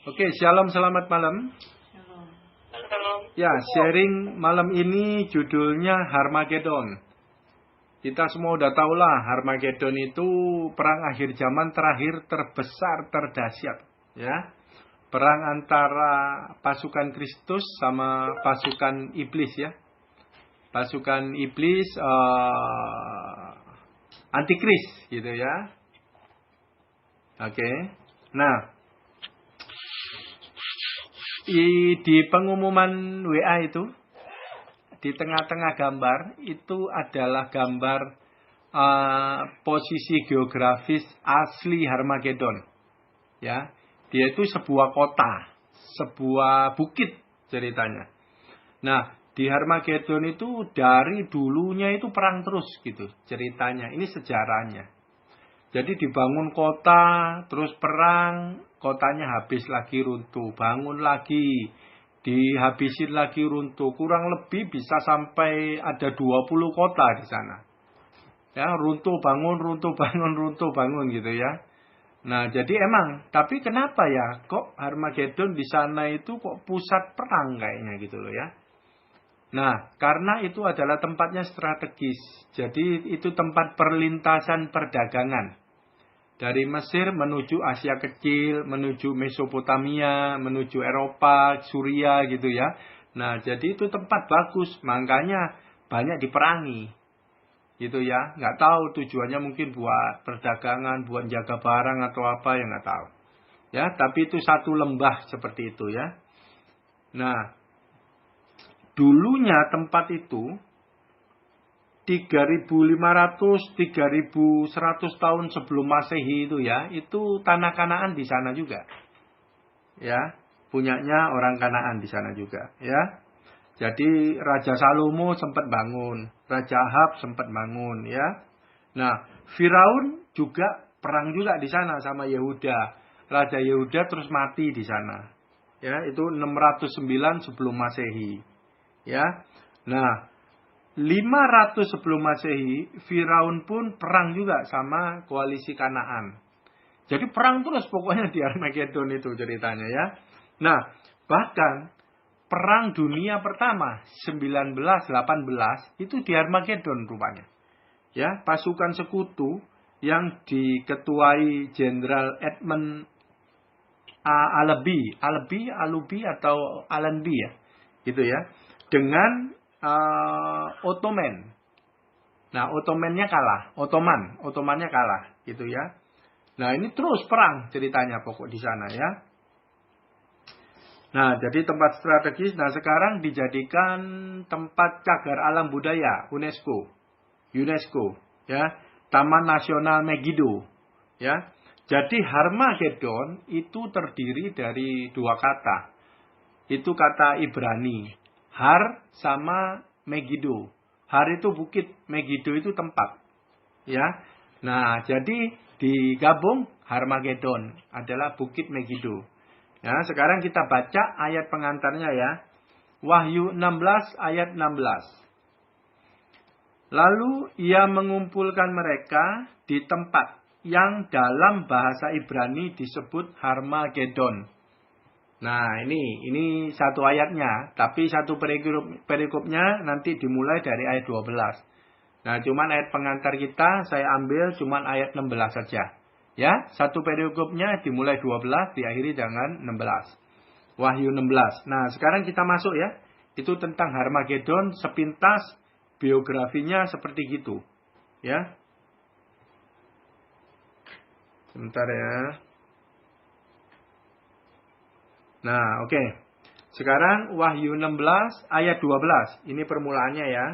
Oke, shalom, selamat malam. Ya, sharing malam ini judulnya Harmagedon. Kita semua udah tahu lah, Harmagedon itu perang akhir zaman terakhir terbesar, terdahsyat. Ya, perang antara pasukan Kristus sama pasukan iblis ya. Pasukan iblis antikris gitu ya. Oke. Nah, di pengumuman WA itu, di tengah-tengah gambar itu adalah gambar posisi geografis asli Harmagedon. Ya, dia itu sebuah kota, sebuah bukit ceritanya. Nah, di Harmagedon itu dari dulunya itu perang terus gitu ceritanya. Ini sejarahnya. Jadi dibangun kota, terus perang, kotanya habis lagi runtuh, bangun lagi, dihabisin lagi runtuh. Kurang lebih bisa sampai ada 20 kota di sana. Ya, runtuh bangun, runtuh bangun, runtuh bangun gitu ya. Nah, jadi emang, tapi kenapa ya kok Harmagedon di sana itu kok pusat perang kayaknya gitu loh ya. Nah, karena itu adalah tempatnya strategis. Jadi itu tempat perlintasan perdagangan. Dari Mesir menuju Asia Kecil, menuju Mesopotamia, menuju Eropa, Suria gitu ya. Nah, jadi itu tempat bagus, makanya banyak diperangi. Gitu ya. Nggak tahu tujuannya mungkin buat perdagangan, buat jaga barang atau apa, ya nggak tahu. Ya, tapi itu satu lembah seperti itu ya. Nah, dulunya tempat itu 3.500, 3.100 tahun sebelum Masehi itu ya, itu tanah Kanaan di sana juga. Ya, punyanya orang Kanaan di sana juga, ya. Jadi Raja Salomo sempat bangun, Raja Ahab sempat bangun, ya. Nah, Firaun juga perang juga di sana sama Yehuda. Raja Yehuda terus mati di sana. Ya, itu 609 sebelum Masehi. Ya. Nah, 500 sebelum Masehi, Firaun pun perang juga sama koalisi Kanaan. Jadi perang terus pokoknya di Armageddon itu ceritanya ya. Nah, bahkan perang dunia pertama 1918 itu di Armageddon rupanya. Ya, pasukan sekutu yang diketuai Jenderal Edmund Allenby atau Allenby ya. Gitu ya. Dengan Ottoman. Nah, Ottomannya kalah, gitu ya. Nah, ini terus perang ceritanya pokok di sana ya. Nah, jadi tempat strategis. Nah, sekarang dijadikan tempat cagar alam budaya UNESCO, ya. Taman Nasional Megiddo, ya. Jadi Harmagedon itu terdiri dari dua kata. Itu kata Ibrani. Har sama Megiddo. Har itu bukit, Megiddo itu tempat. Ya. Nah, jadi digabung Harmagedon adalah bukit Megiddo. Ya, sekarang kita baca ayat pengantarnya ya. Wahyu 16 ayat 16. Lalu ia mengumpulkan mereka di tempat yang dalam bahasa Ibrani disebut Harmagedon. Nah, ini satu ayatnya, tapi satu perikopnya nanti dimulai dari ayat 12. Nah, cuman ayat pengantar kita saya ambil cuman ayat 16 saja. Ya, satu perikopnya dimulai 12, diakhiri dengan 16. Wahyu 16. Nah, sekarang kita masuk ya. Itu tentang Harmagedon sepintas biografinya seperti gitu. Ya. Sebentar ya. Nah, oke. Sekarang Wahyu 16 ayat 12. Ini permulaannya ya.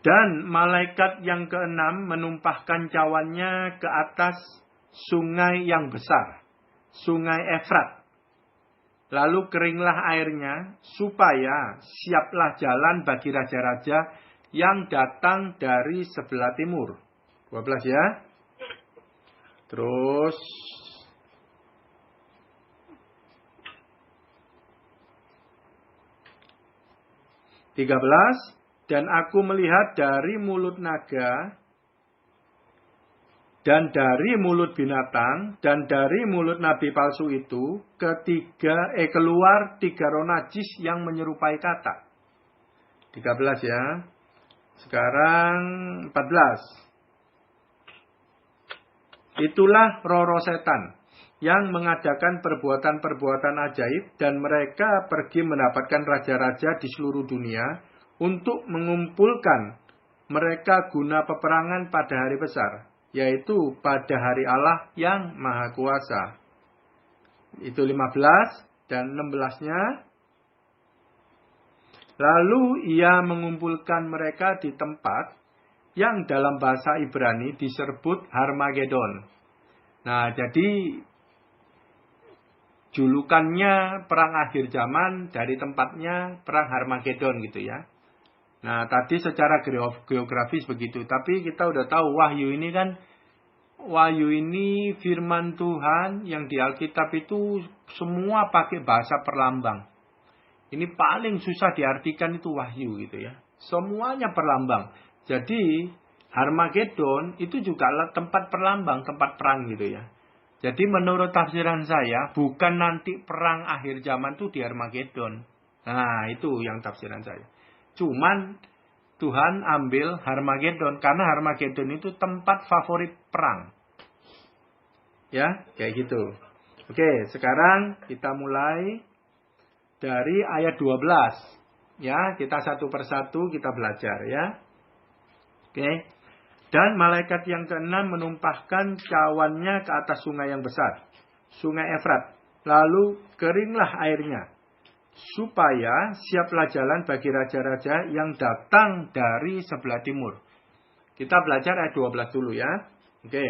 Dan malaikat yang keenam menumpahkan cawannya ke atas sungai yang besar. Sungai Efrat. Lalu keringlah airnya supaya siaplah jalan bagi raja-raja yang datang dari sebelah timur. 12 ya. Terus 13, dan aku melihat dari mulut naga dan dari mulut binatang, dan dari mulut nabi palsu itu, keluar 3 roh najis yang menyerupai kata. 13 ya. Sekarang 14. Itulah roh-roh setan yang mengadakan perbuatan-perbuatan ajaib, dan mereka pergi mendapatkan raja-raja di seluruh dunia untuk mengumpulkan mereka guna peperangan pada hari besar, yaitu pada hari Allah yang Maha Kuasa. Itu 15 dan 16-nya. Lalu ia mengumpulkan mereka di tempat yang dalam bahasa Ibrani disebut Harmagedon. Nah, jadi julukannya perang akhir zaman, dari tempatnya perang Harmagedon gitu ya. Nah, tadi secara geografis begitu. Tapi kita udah tahu Wahyu ini firman Tuhan yang di Alkitab itu semua pakai bahasa perlambang. Ini paling susah diartikan itu Wahyu gitu ya. Semuanya perlambang. Jadi Harmagedon itu juga tempat perlambang, tempat perang gitu ya. Jadi menurut tafsiran saya, bukan nanti perang akhir zaman itu di Harmagedon. Nah, itu yang tafsiran saya. Cuman Tuhan ambil Harmagedon karena Harmagedon itu tempat favorit perang. Ya, kayak gitu. Oke, sekarang kita mulai dari ayat 12. Ya, kita satu persatu kita belajar ya. Oke. Dan malaikat yang ke-6 menumpahkan cawannya ke atas sungai yang besar, sungai Efrat. Lalu keringlah airnya, supaya siaplah jalan bagi raja-raja yang datang dari sebelah timur. Kita belajar ayat 12 dulu ya. Oke.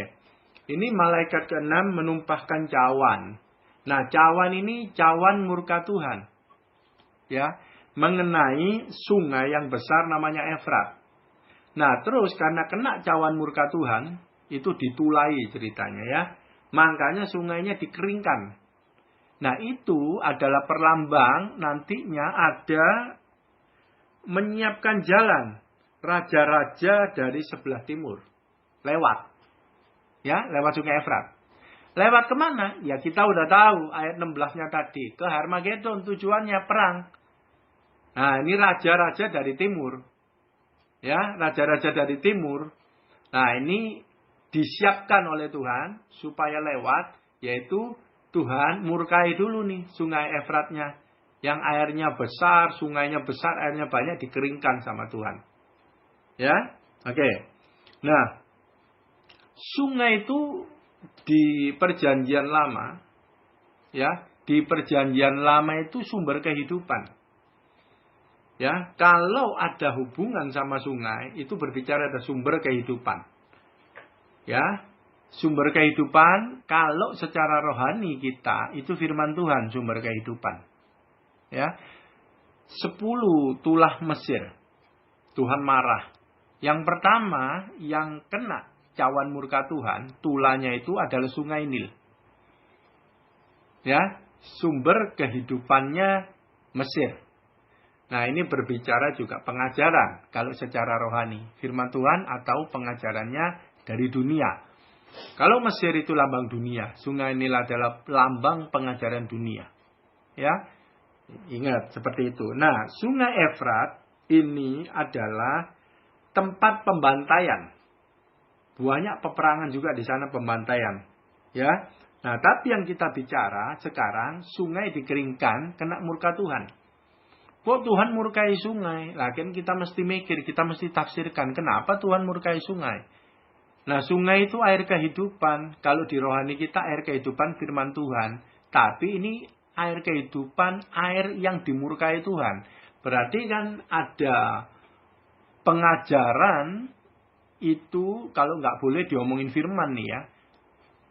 Ini malaikat ke-6 menumpahkan cawan. Nah, cawan ini cawan murka Tuhan. Ya, mengenai sungai yang besar namanya Efrat. Nah, terus karena kena cawan murka Tuhan, itu ditulai ceritanya ya. Makanya sungainya dikeringkan. Nah, itu adalah perlambang nantinya ada menyiapkan jalan raja-raja dari sebelah timur. Lewat. Ya, lewat sungai Efrat. Lewat kemana? Ya, kita udah tahu ayat 16-nya tadi. Ke Harmagedon, tujuannya perang. Nah, ini raja-raja dari timur. Ya, raja-raja dari timur. Nah, ini disiapkan oleh Tuhan supaya lewat, yaitu Tuhan murkai dulu nih sungai Efratnya. Yang airnya besar, sungainya besar, airnya banyak, dikeringkan sama Tuhan. Ya, oke. Nah, sungai itu di perjanjian lama, ya, di perjanjian lama itu sumber kehidupan. Ya, kalau ada hubungan sama sungai, itu berbicara ada sumber kehidupan. Ya, sumber kehidupan, kalau secara rohani kita, itu firman Tuhan sumber kehidupan. Ya, 10 tulah Mesir, Tuhan marah. Yang pertama, yang kena cawan murka Tuhan, tulahnya itu adalah sungai Nil. Ya, sumber kehidupannya Mesir. Nah, ini berbicara juga pengajaran kalau secara rohani. Firman Tuhan atau pengajarannya dari dunia. Kalau Mesir itu lambang dunia, sungai Nil adalah lambang pengajaran dunia. Ya, ingat seperti itu. Nah, sungai Efrat ini adalah tempat pembantaian. Banyak peperangan juga di sana, pembantaian. Ya, nah tapi yang kita bicara sekarang, sungai dikeringkan kena murka Tuhan. Kok Tuhan murkai sungai? Lakin kita mesti mikir, kita mesti tafsirkan. Kenapa Tuhan murkai sungai? Nah, sungai itu air kehidupan. Kalau di rohani kita air kehidupan firman Tuhan. Tapi ini air kehidupan, air yang dimurkai Tuhan. Berarti kan ada pengajaran itu, kalau nggak boleh diomongin firman nih ya.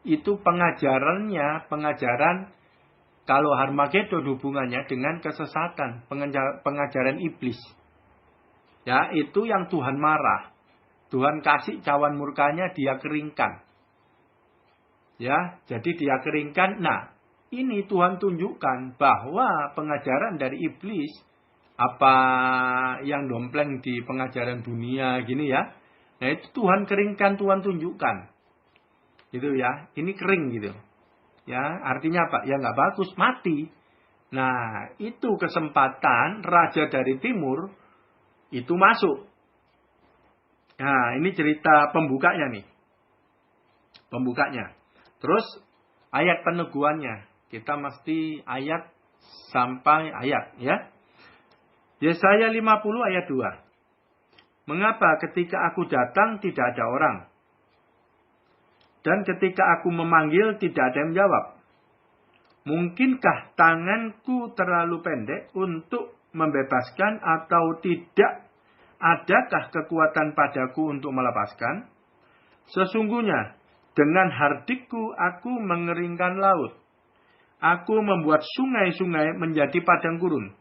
Itu pengajarannya, pengajaran kalau Harmagedon hubungannya dengan kesesatan, pengajaran iblis. Ya, itu yang Tuhan marah. Tuhan kasih cawan murkanya, dia keringkan. Ya, jadi dia keringkan. Nah, ini Tuhan tunjukkan bahwa pengajaran dari iblis, apa yang dompleng di pengajaran dunia gini ya. Nah, itu Tuhan keringkan, Tuhan tunjukkan. Gitu ya. Ini kering gitu. Ya, artinya apa? Ya nggak bagus, mati. Nah, itu kesempatan raja dari timur itu masuk. Nah, ini cerita pembukanya nih. Pembukanya. Terus ayat peneguhannya. Kita mesti ayat sampai ayat ya. Yesaya 50 ayat 2. Mengapa ketika aku datang tidak ada orang? Dan ketika aku memanggil tidak ada yang jawab? Mungkinkah tanganku terlalu pendek untuk membebaskan atau tidak? Adakah kekuatan padaku untuk melepaskan? Sesungguhnya dengan hardikku aku mengeringkan laut. Aku membuat sungai-sungai menjadi padang gurun.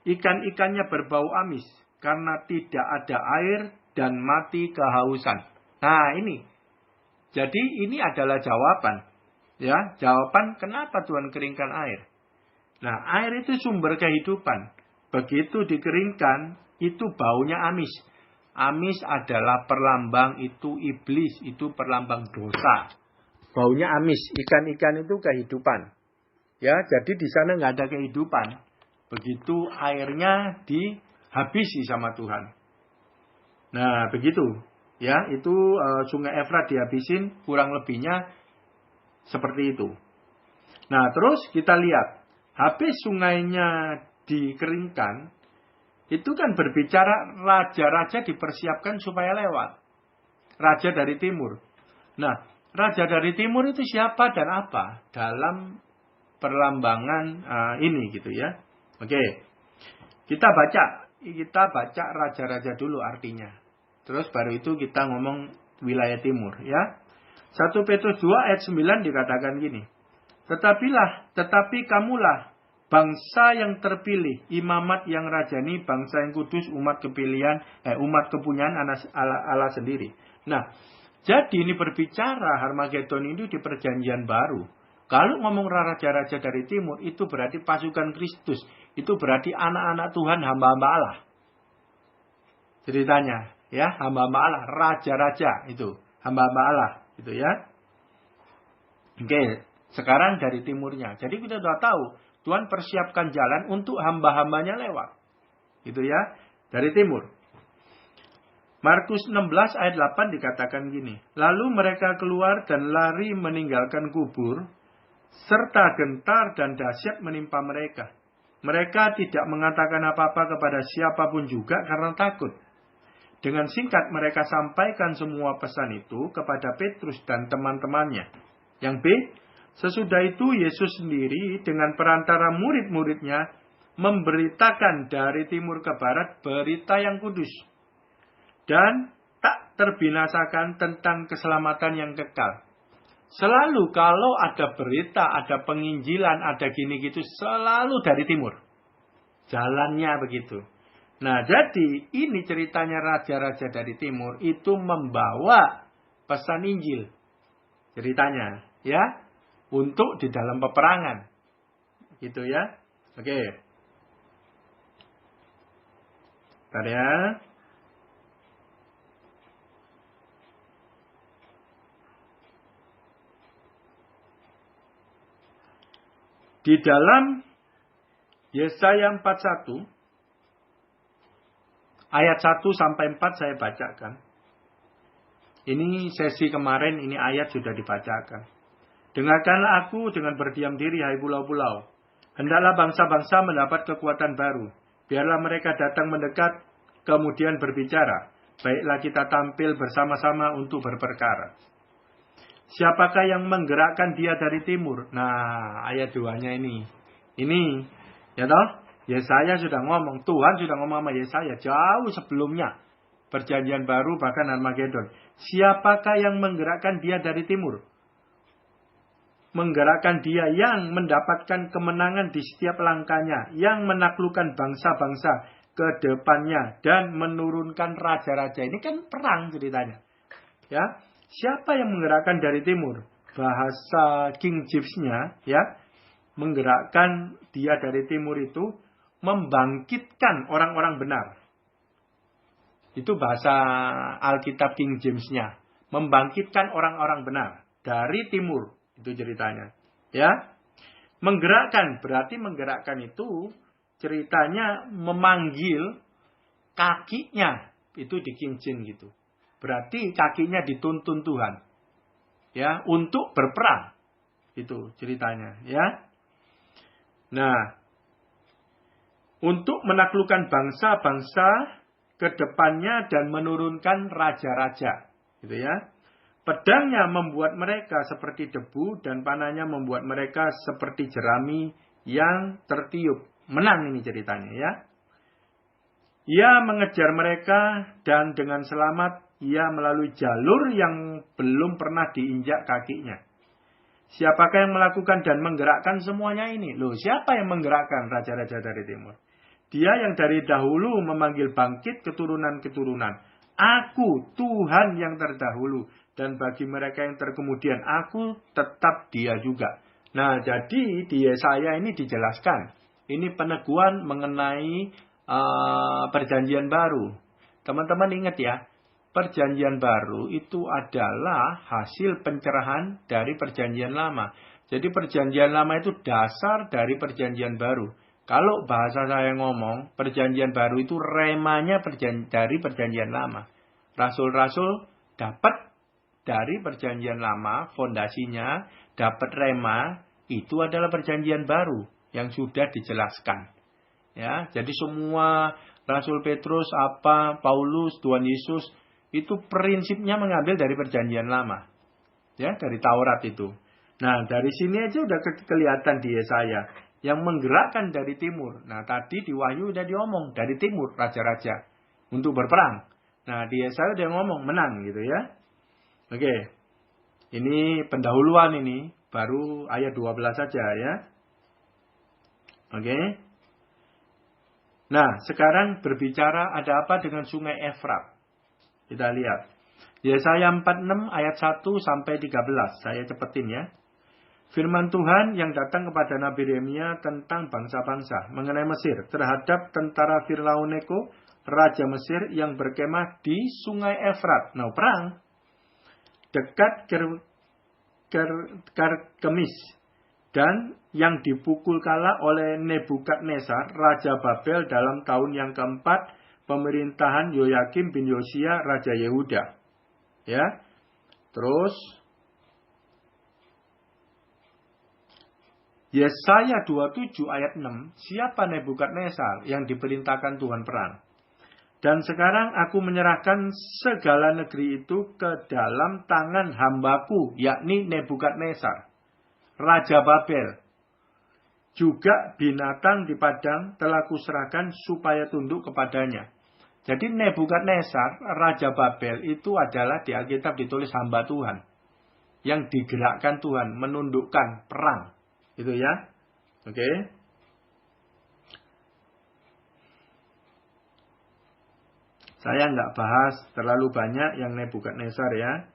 Ikan-ikannya berbau amis karena tidak ada air dan mati kehausan. Nah ini. Jadi ini adalah jawaban. Ya, jawaban kenapa Tuhan keringkan air. Nah, air itu sumber kehidupan. Begitu dikeringkan, itu baunya amis. Amis adalah perlambang itu iblis, itu perlambang dosa. Baunya amis, ikan-ikan itu kehidupan. Ya, jadi di sana nggak ada kehidupan. Begitu airnya dihabisi sama Tuhan. Nah, begitu. Ya, itu sungai Efrat dihabisin, kurang lebihnya seperti itu. Nah, terus kita lihat. Habis sungainya dikeringkan, itu kan berbicara raja-raja dipersiapkan supaya lewat. Raja dari timur. Nah, raja dari timur itu siapa dan apa? Dalam perlambangan ini gitu ya. Oke. Kita baca raja-raja dulu artinya. Terus baru itu kita ngomong wilayah timur ya. 1 Petrus 2 ayat 9 dikatakan gini. Tetapi kamulah bangsa yang terpilih, imamat yang rajani, bangsa yang kudus, umat kepunyaan Allah sendiri. Nah, jadi ini berbicara Harmagedon ini di perjanjian baru. Kalau ngomong raja-raja dari timur, itu berarti pasukan Kristus. Itu berarti anak-anak Tuhan, hamba-hamba Allah. Ceritanya, ya, hamba-hamba Allah, raja-raja itu, hamba-hamba Allah. Gitu ya. Oke, sekarang dari timurnya. Jadi kita sudah tahu, Tuhan persiapkan jalan untuk hamba-hambanya lewat. Gitu ya, dari timur. Markus 16 ayat 8 dikatakan gini. Lalu mereka keluar dan lari meninggalkan kubur, serta gentar dan dahsyat menimpa mereka. Mereka tidak mengatakan apa-apa kepada siapapun juga karena takut. Dengan singkat mereka sampaikan semua pesan itu kepada Petrus dan teman-temannya. Yang B, sesudah itu Yesus sendiri dengan perantara murid-muridnya memberitakan dari timur ke barat berita yang kudus. Dan tak terbinasakan tentang keselamatan yang kekal. Selalu kalau ada berita, ada penginjilan, ada gini gitu, selalu dari timur. Jalannya begitu. Nah, jadi ini ceritanya raja-raja dari timur itu membawa pesan Injil. Ceritanya, ya, untuk di dalam peperangan. Gitu ya. Oke. Bentar ya. Di dalam Yesaya 41 ayat 1 sampai 4 saya bacakan. Ini sesi kemarin, ini ayat sudah dibacakan. Dengarkanlah aku dengan berdiam diri, hai pulau-pulau. Hendaklah bangsa-bangsa mendapat kekuatan baru. Biarlah mereka datang mendekat, kemudian berbicara. Baiklah kita tampil bersama-sama untuk berperkara. Siapakah yang menggerakkan dia dari timur? Nah, ayat 2-nya ini. Ini, ya toh? Yesaya sudah ngomong, Tuhan sudah ngomong sama Yesaya jauh sebelumnya. Perjanjian baru bahkan Harmagedon. Siapakah yang menggerakkan dia dari timur? Menggerakkan dia yang mendapatkan kemenangan di setiap langkahnya. Yang menaklukkan bangsa-bangsa ke depannya. Dan menurunkan raja-raja. Ini kan perang ceritanya. Ya, siapa yang menggerakkan dari timur? Bahasa King James-nya, ya, menggerakkan dia dari timur itu membangkitkan orang-orang benar. Itu bahasa Alkitab King James-nya. Membangkitkan orang-orang benar. dari timur. Itu ceritanya. Ya. Menggerakkan, berarti menggerakkan itu ceritanya memanggil kakinya. Itu di King James gitu. Berarti kakinya dituntun Tuhan. Ya, untuk berperang. Itu ceritanya, ya. Nah, untuk menaklukkan bangsa-bangsa ke depannya dan menurunkan raja-raja. Gitu ya. Pedangnya membuat mereka seperti debu dan panahnya membuat mereka seperti jerami yang tertiup. Menang ini ceritanya, ya. Ia mengejar mereka dan dengan selamat ia melalui jalur yang belum pernah diinjak kakinya. Siapakah yang melakukan dan menggerakkan semuanya ini? Loh, siapa yang menggerakkan raja-raja dari timur? Dia yang dari dahulu memanggil bangkit keturunan-keturunan. Aku, Tuhan yang terdahulu. Dan bagi mereka yang terkemudian, aku tetap dia juga. Nah, jadi di Yesaya ini dijelaskan. Ini peneguhan mengenai perjanjian baru. Teman-teman ingat ya, perjanjian baru itu adalah hasil pencerahan dari perjanjian lama. Jadi perjanjian lama itu dasar dari perjanjian baru. Kalau bahasa saya ngomong, perjanjian baru itu remanya dari perjanjian lama. Rasul-rasul dapat dari perjanjian lama, fondasinya, dapat rema, itu adalah perjanjian baru yang sudah dijelaskan. Ya, jadi semua Rasul Petrus, Paulus, Tuhan Yesus itu prinsipnya mengambil dari perjanjian lama. Ya, dari Taurat itu. Nah, dari sini aja udah kelihatan di Yesaya yang menggerakkan dari timur. Nah, tadi di Wahyu udah diomong dari timur raja-raja untuk berperang. Nah, di Yesaya udah ngomong menang gitu ya. Oke. Ini pendahuluan ini baru ayat 12 saja ya. Oke. Nah, sekarang berbicara ada apa dengan sungai Efrat. Kita lihat. Yesaya 46 ayat 1 sampai 13. Saya cepetin ya. Firman Tuhan yang datang kepada Nabi Yeremia tentang bangsa-bangsa mengenai Mesir terhadap tentara Firaun Neko, raja Mesir yang berkemah di sungai Efrat. Nah, perang dekat Karkemis. Dan yang dipukul kalah oleh Nebukadnezar, Raja Babel dalam tahun yang keempat pemerintahan Yoyakim bin Yosia, Raja Yehuda. Ya. Terus Yesaya 27 ayat 6, siapa Nebukadnezar yang diperintahkan Tuhan perang? Dan sekarang aku menyerahkan segala negeri itu ke dalam tangan hambaku, yakni Nebukadnezar, Raja Babel. Juga binatang di padang telah kuserahkan supaya tunduk kepadanya. Jadi Nebukadnezar, Raja Babel itu adalah di Alkitab ditulis hamba Tuhan. Yang digerakkan Tuhan, menundukkan perang. Itu ya. Oke. Saya nggak bahas terlalu banyak yang Nebukadnezar ya.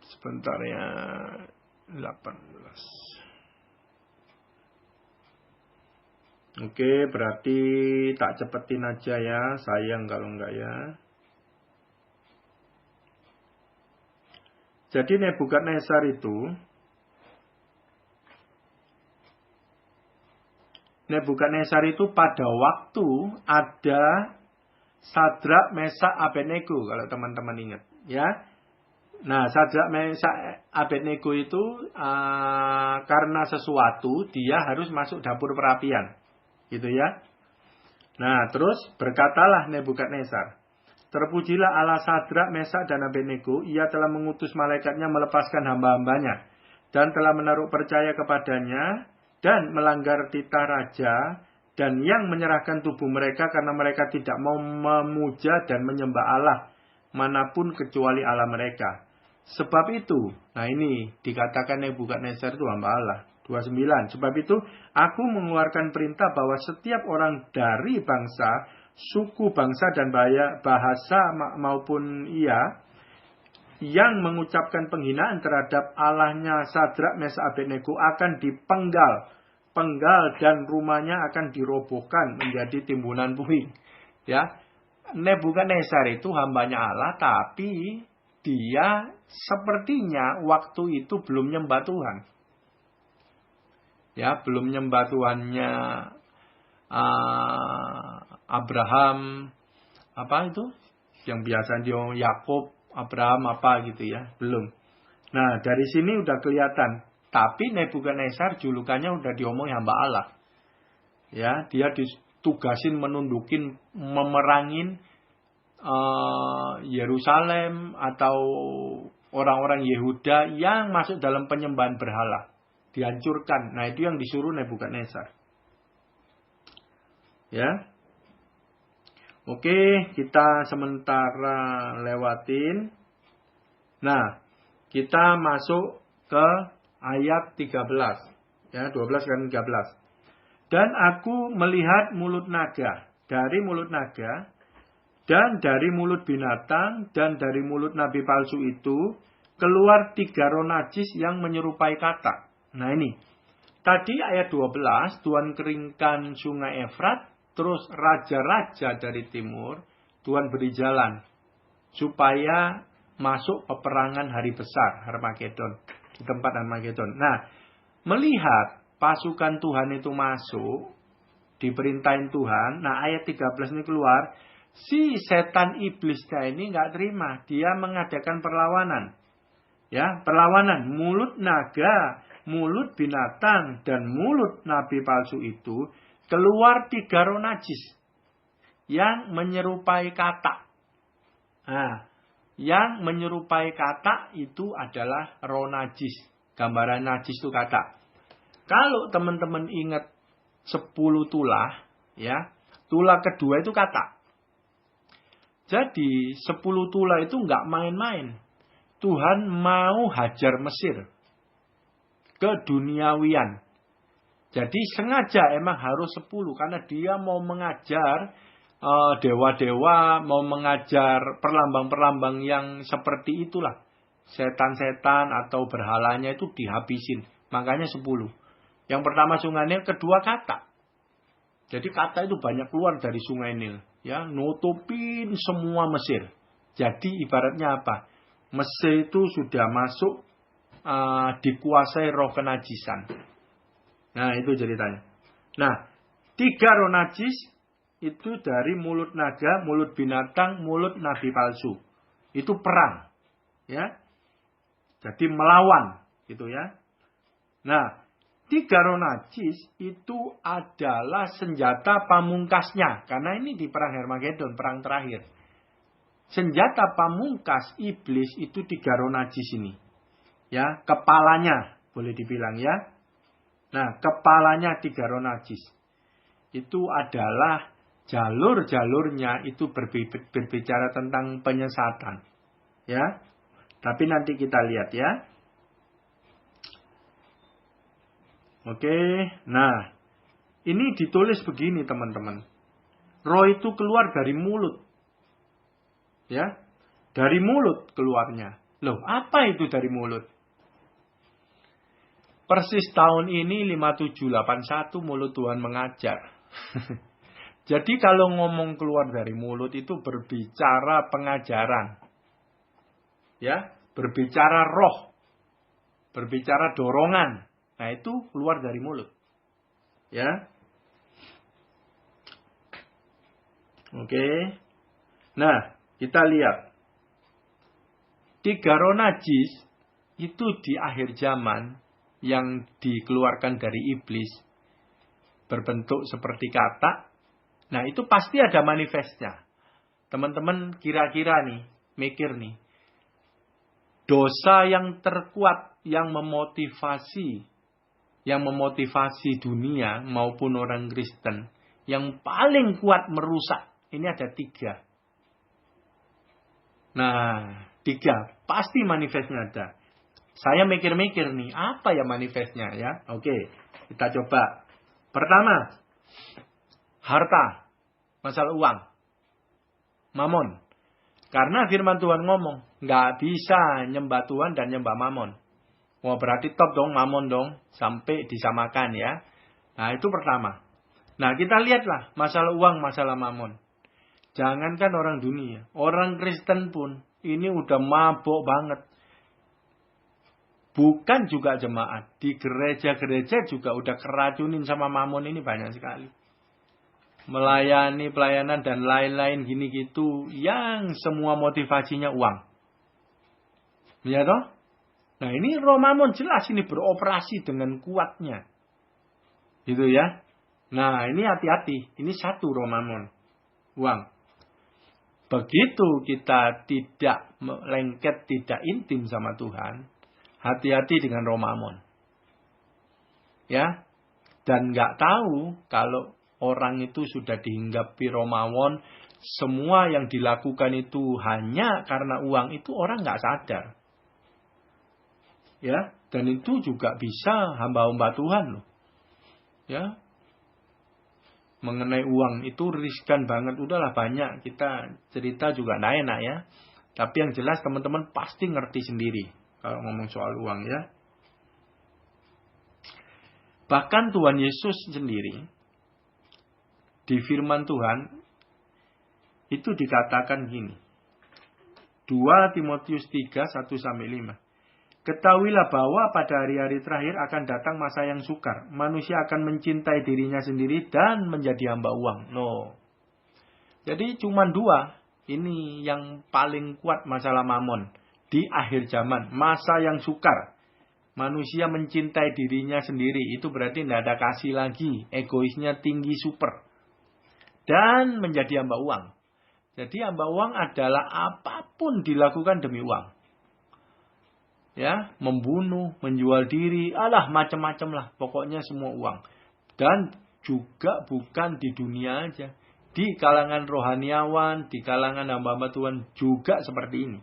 Sebentar ya. 18. Oke, berarti tak cepetin aja ya. Sayang kalau enggak ya. Jadi Nebukadnezar itu pada waktu ada Sadrak, Mesak, Abednego kalau teman-teman ingat ya. Nah, Sadrak, Mesak, Abednego itu karena sesuatu dia harus masuk dapur perapian. Gitu ya. Nah, terus berkatalah Nebukadnezar, terpujilah Allah Sadrak, Mesak, dan Abednego, ia telah mengutus malaikatnya melepaskan hamba-hambanya dan telah menaruh percaya kepadanya dan melanggar titah raja dan yang menyerahkan tubuh mereka karena mereka tidak mau memuja dan menyembah Allah manapun kecuali Allah mereka. Sebab itu, nah ini dikatakan Nebukadnezar itu hamba Allah. 29. Sebab itu aku mengeluarkan perintah bahwa setiap orang dari bangsa, suku, bangsa, dan bahasa maupun ia yang mengucapkan penghinaan terhadap Allahnya Sadrak, Mesak, Abednego akan dipenggal. Penggal dan rumahnya akan dirobohkan menjadi timbunan puing. Ya, Nebukadnezar itu hambanya Allah, tapi dia sepertinya waktu itu belum nyembah Tuhan. Ya, belum nyembah Tuhannya Abraham, apa itu? Yang biasa dia Yakub, Abraham apa gitu ya, belum. Nah, dari sini udah kelihatan. Tapi Nebukadnezar julukannya udah diomong hamba Allah. Ya, dia ditugasin menundukin, memerangin Yerusalem atau orang-orang Yehuda yang masuk dalam penyembahan berhala. Dihancurkan. Nah, itu yang disuruh Nebukadnezar. Ya. Oke, kita sementara lewatin. Nah, kita masuk ke ayat 13. Ya, 12 dan 13. Dan aku melihat mulut naga, dari mulut naga, dan dari mulut binatang, dan dari mulut nabi palsu itu, keluar 3 roh najis yang menyerupai katak. Nah ini, tadi ayat 12, Tuhan keringkan sungai Efrat, terus raja-raja dari timur, Tuhan beri jalan, supaya masuk peperangan hari besar, Harmagedon, di tempat Harmagedon. Nah, melihat pasukan Tuhan itu masuk, diperintahin Tuhan, nah ayat 13 ini keluar, si setan iblisnya ini nggak terima, dia mengadakan perlawanan. Ya, perlawanan mulut naga, mulut binatang, dan mulut nabi palsu itu keluar 3 roh najis yang menyerupai katak. Nah, yang menyerupai katak itu adalah roh najis. Gambaran najis itu katak. Kalau teman-teman ingat 10 tulah, ya, tulah kedua itu katak. Jadi 10 tulah itu nggak main-main. Tuhan mau hajar Mesir ke duniawian. Jadi sengaja emang harus 10 karena dia mau mengajar dewa-dewa, mau mengajar perlambang-perlambang yang seperti itulah. Setan-setan atau berhalanya itu dihabisin. Makanya 10. Yang pertama sungai Nil, kedua katak. Jadi katak itu banyak keluar dari sungai Nil. Ya, nutupin semua Mesir. Jadi ibaratnya apa? Mesir itu sudah masuk dikuasai roh kenajisan. Nah, itu ceritanya. Nah, 3 roh najis itu dari mulut naga, mulut binatang, mulut nabi palsu. Itu perang. Ya. Jadi melawan, gitu ya. Nah, 3 roh najis itu adalah senjata pamungkasnya. Karena ini di perang Harmagedon, perang terakhir. Senjata pamungkas iblis itu 3 roh najis ini. Ya, kepalanya boleh dibilang ya. Nah, kepalanya 3 roh najis. Itu adalah jalur-jalurnya itu berbicara tentang penyesatan. Ya. Tapi nanti kita lihat ya. Oke, nah, ini ditulis begini teman-teman. Roh itu keluar dari mulut. Ya, dari mulut keluarnya. Loh, apa itu dari mulut? Persis tahun ini 5781 mulut Tuhan mengajar. Jadi kalau ngomong keluar dari mulut itu berbicara pengajaran. Ya, berbicara roh. Berbicara dorongan. Nah, itu keluar dari mulut. Ya. Oke. Nah, kita lihat. 3 roh najis itu di akhir zaman yang dikeluarkan dari iblis. Berbentuk seperti katak. Nah, itu pasti ada manifestnya. Teman-teman kira-kira nih, mikir nih. Dosa yang terkuat, yang memotivasi dunia maupun orang Kristen, yang paling kuat merusak, ini ada 3. Nah, 3 pasti manifestnya ada. Saya mikir-mikir nih, apa ya manifestnya ya? Oke, kita coba. Pertama, harta, masalah uang, mamon. Karena firman Tuhan ngomong, nggak bisa nyembah Tuhan dan nyembah mamon. Wah, berarti top dong, mamon dong, sampai disamakan ya. Nah, itu pertama. Nah, kita lihatlah masalah uang, masalah mamon. Jangankan orang dunia, orang Kristen pun Ini udah mabok banget. Bukan juga jemaat. Di gereja-gereja juga udah keracunin sama mamon ini banyak sekali. Melayani, pelayanan, dan lain-lain gini gitu. Yang semua motivasinya uang. Ya toh? Nah ini roh mamon jelas ini beroperasi dengan kuatnya. Gitu ya. Nah ini hati-hati. Ini satu roh mamon. Uang. Begitu kita tidak lengket, tidak intim sama Tuhan, hati-hati dengan roh mamon. Ya. Dan nggak tahu kalau orang itu sudah dihinggapi roh mamon, semua yang dilakukan itu hanya karena uang, itu orang nggak sadar. Ya. Dan itu juga bisa hamba-hamba Tuhan loh. Ya. Mengenai uang itu riskan banget. Udahlah banyak kita cerita juga nggak enak ya. Tapi yang jelas teman-teman pasti ngerti sendiri kalau ngomong soal uang ya. Bahkan Tuhan Yesus sendiri di firman Tuhan itu dikatakan gini. 2 Timotius 3, 1-5. Ketahuilah bahwa pada hari-hari terakhir akan datang masa yang sukar. Manusia akan mencintai dirinya sendiri dan menjadi hamba uang. No. Jadi cuma 2. Ini yang paling kuat masalah mamon. Di akhir zaman. Masa yang sukar. Manusia mencintai dirinya sendiri. Itu berarti tidak ada kasih lagi. Egoisnya tinggi super. Dan menjadi hamba uang. Jadi hamba uang adalah apapun dilakukan demi uang. Ya, membunuh, menjual diri, macam-macam lah. Pokoknya semua uang. Dan juga bukan di dunia aja. Di kalangan rohaniawan, di kalangan hamba-hamba Tuhan juga seperti ini.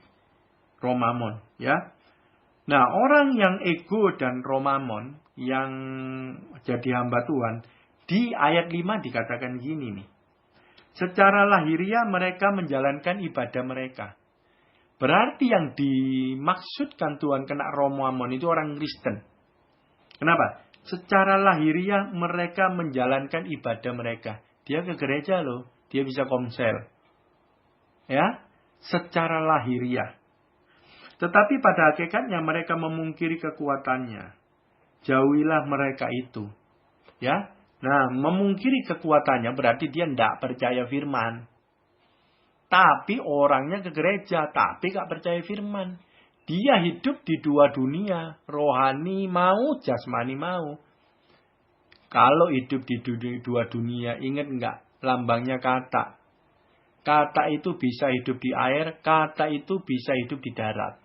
Roh mamon, ya. Nah, orang yang ego dan roh mamon yang jadi hamba Tuhan, di ayat 5 dikatakan gini nih. Secara lahiriah mereka menjalankan ibadah mereka. Berarti yang dimaksudkan Tuhan kena roh mamon itu orang Kristen. Kenapa? Secara lahiriah mereka menjalankan ibadah mereka. Dia ke gereja loh. Dia bisa komsel. Ya. Secara lahiriah. Tetapi pada hakikatnya mereka memungkiri kekuatannya. Jauhilah mereka itu. Ya. Nah, memungkiri kekuatannya berarti dia tidak percaya firman. Tapi orangnya ke gereja, tapi gak percaya firman. Dia hidup di 2 dunia. Rohani mau, jasmani mau. Kalau hidup di 2 dunia, ingat gak? Lambangnya kata. Kata itu bisa hidup di air, kata itu bisa hidup di darat.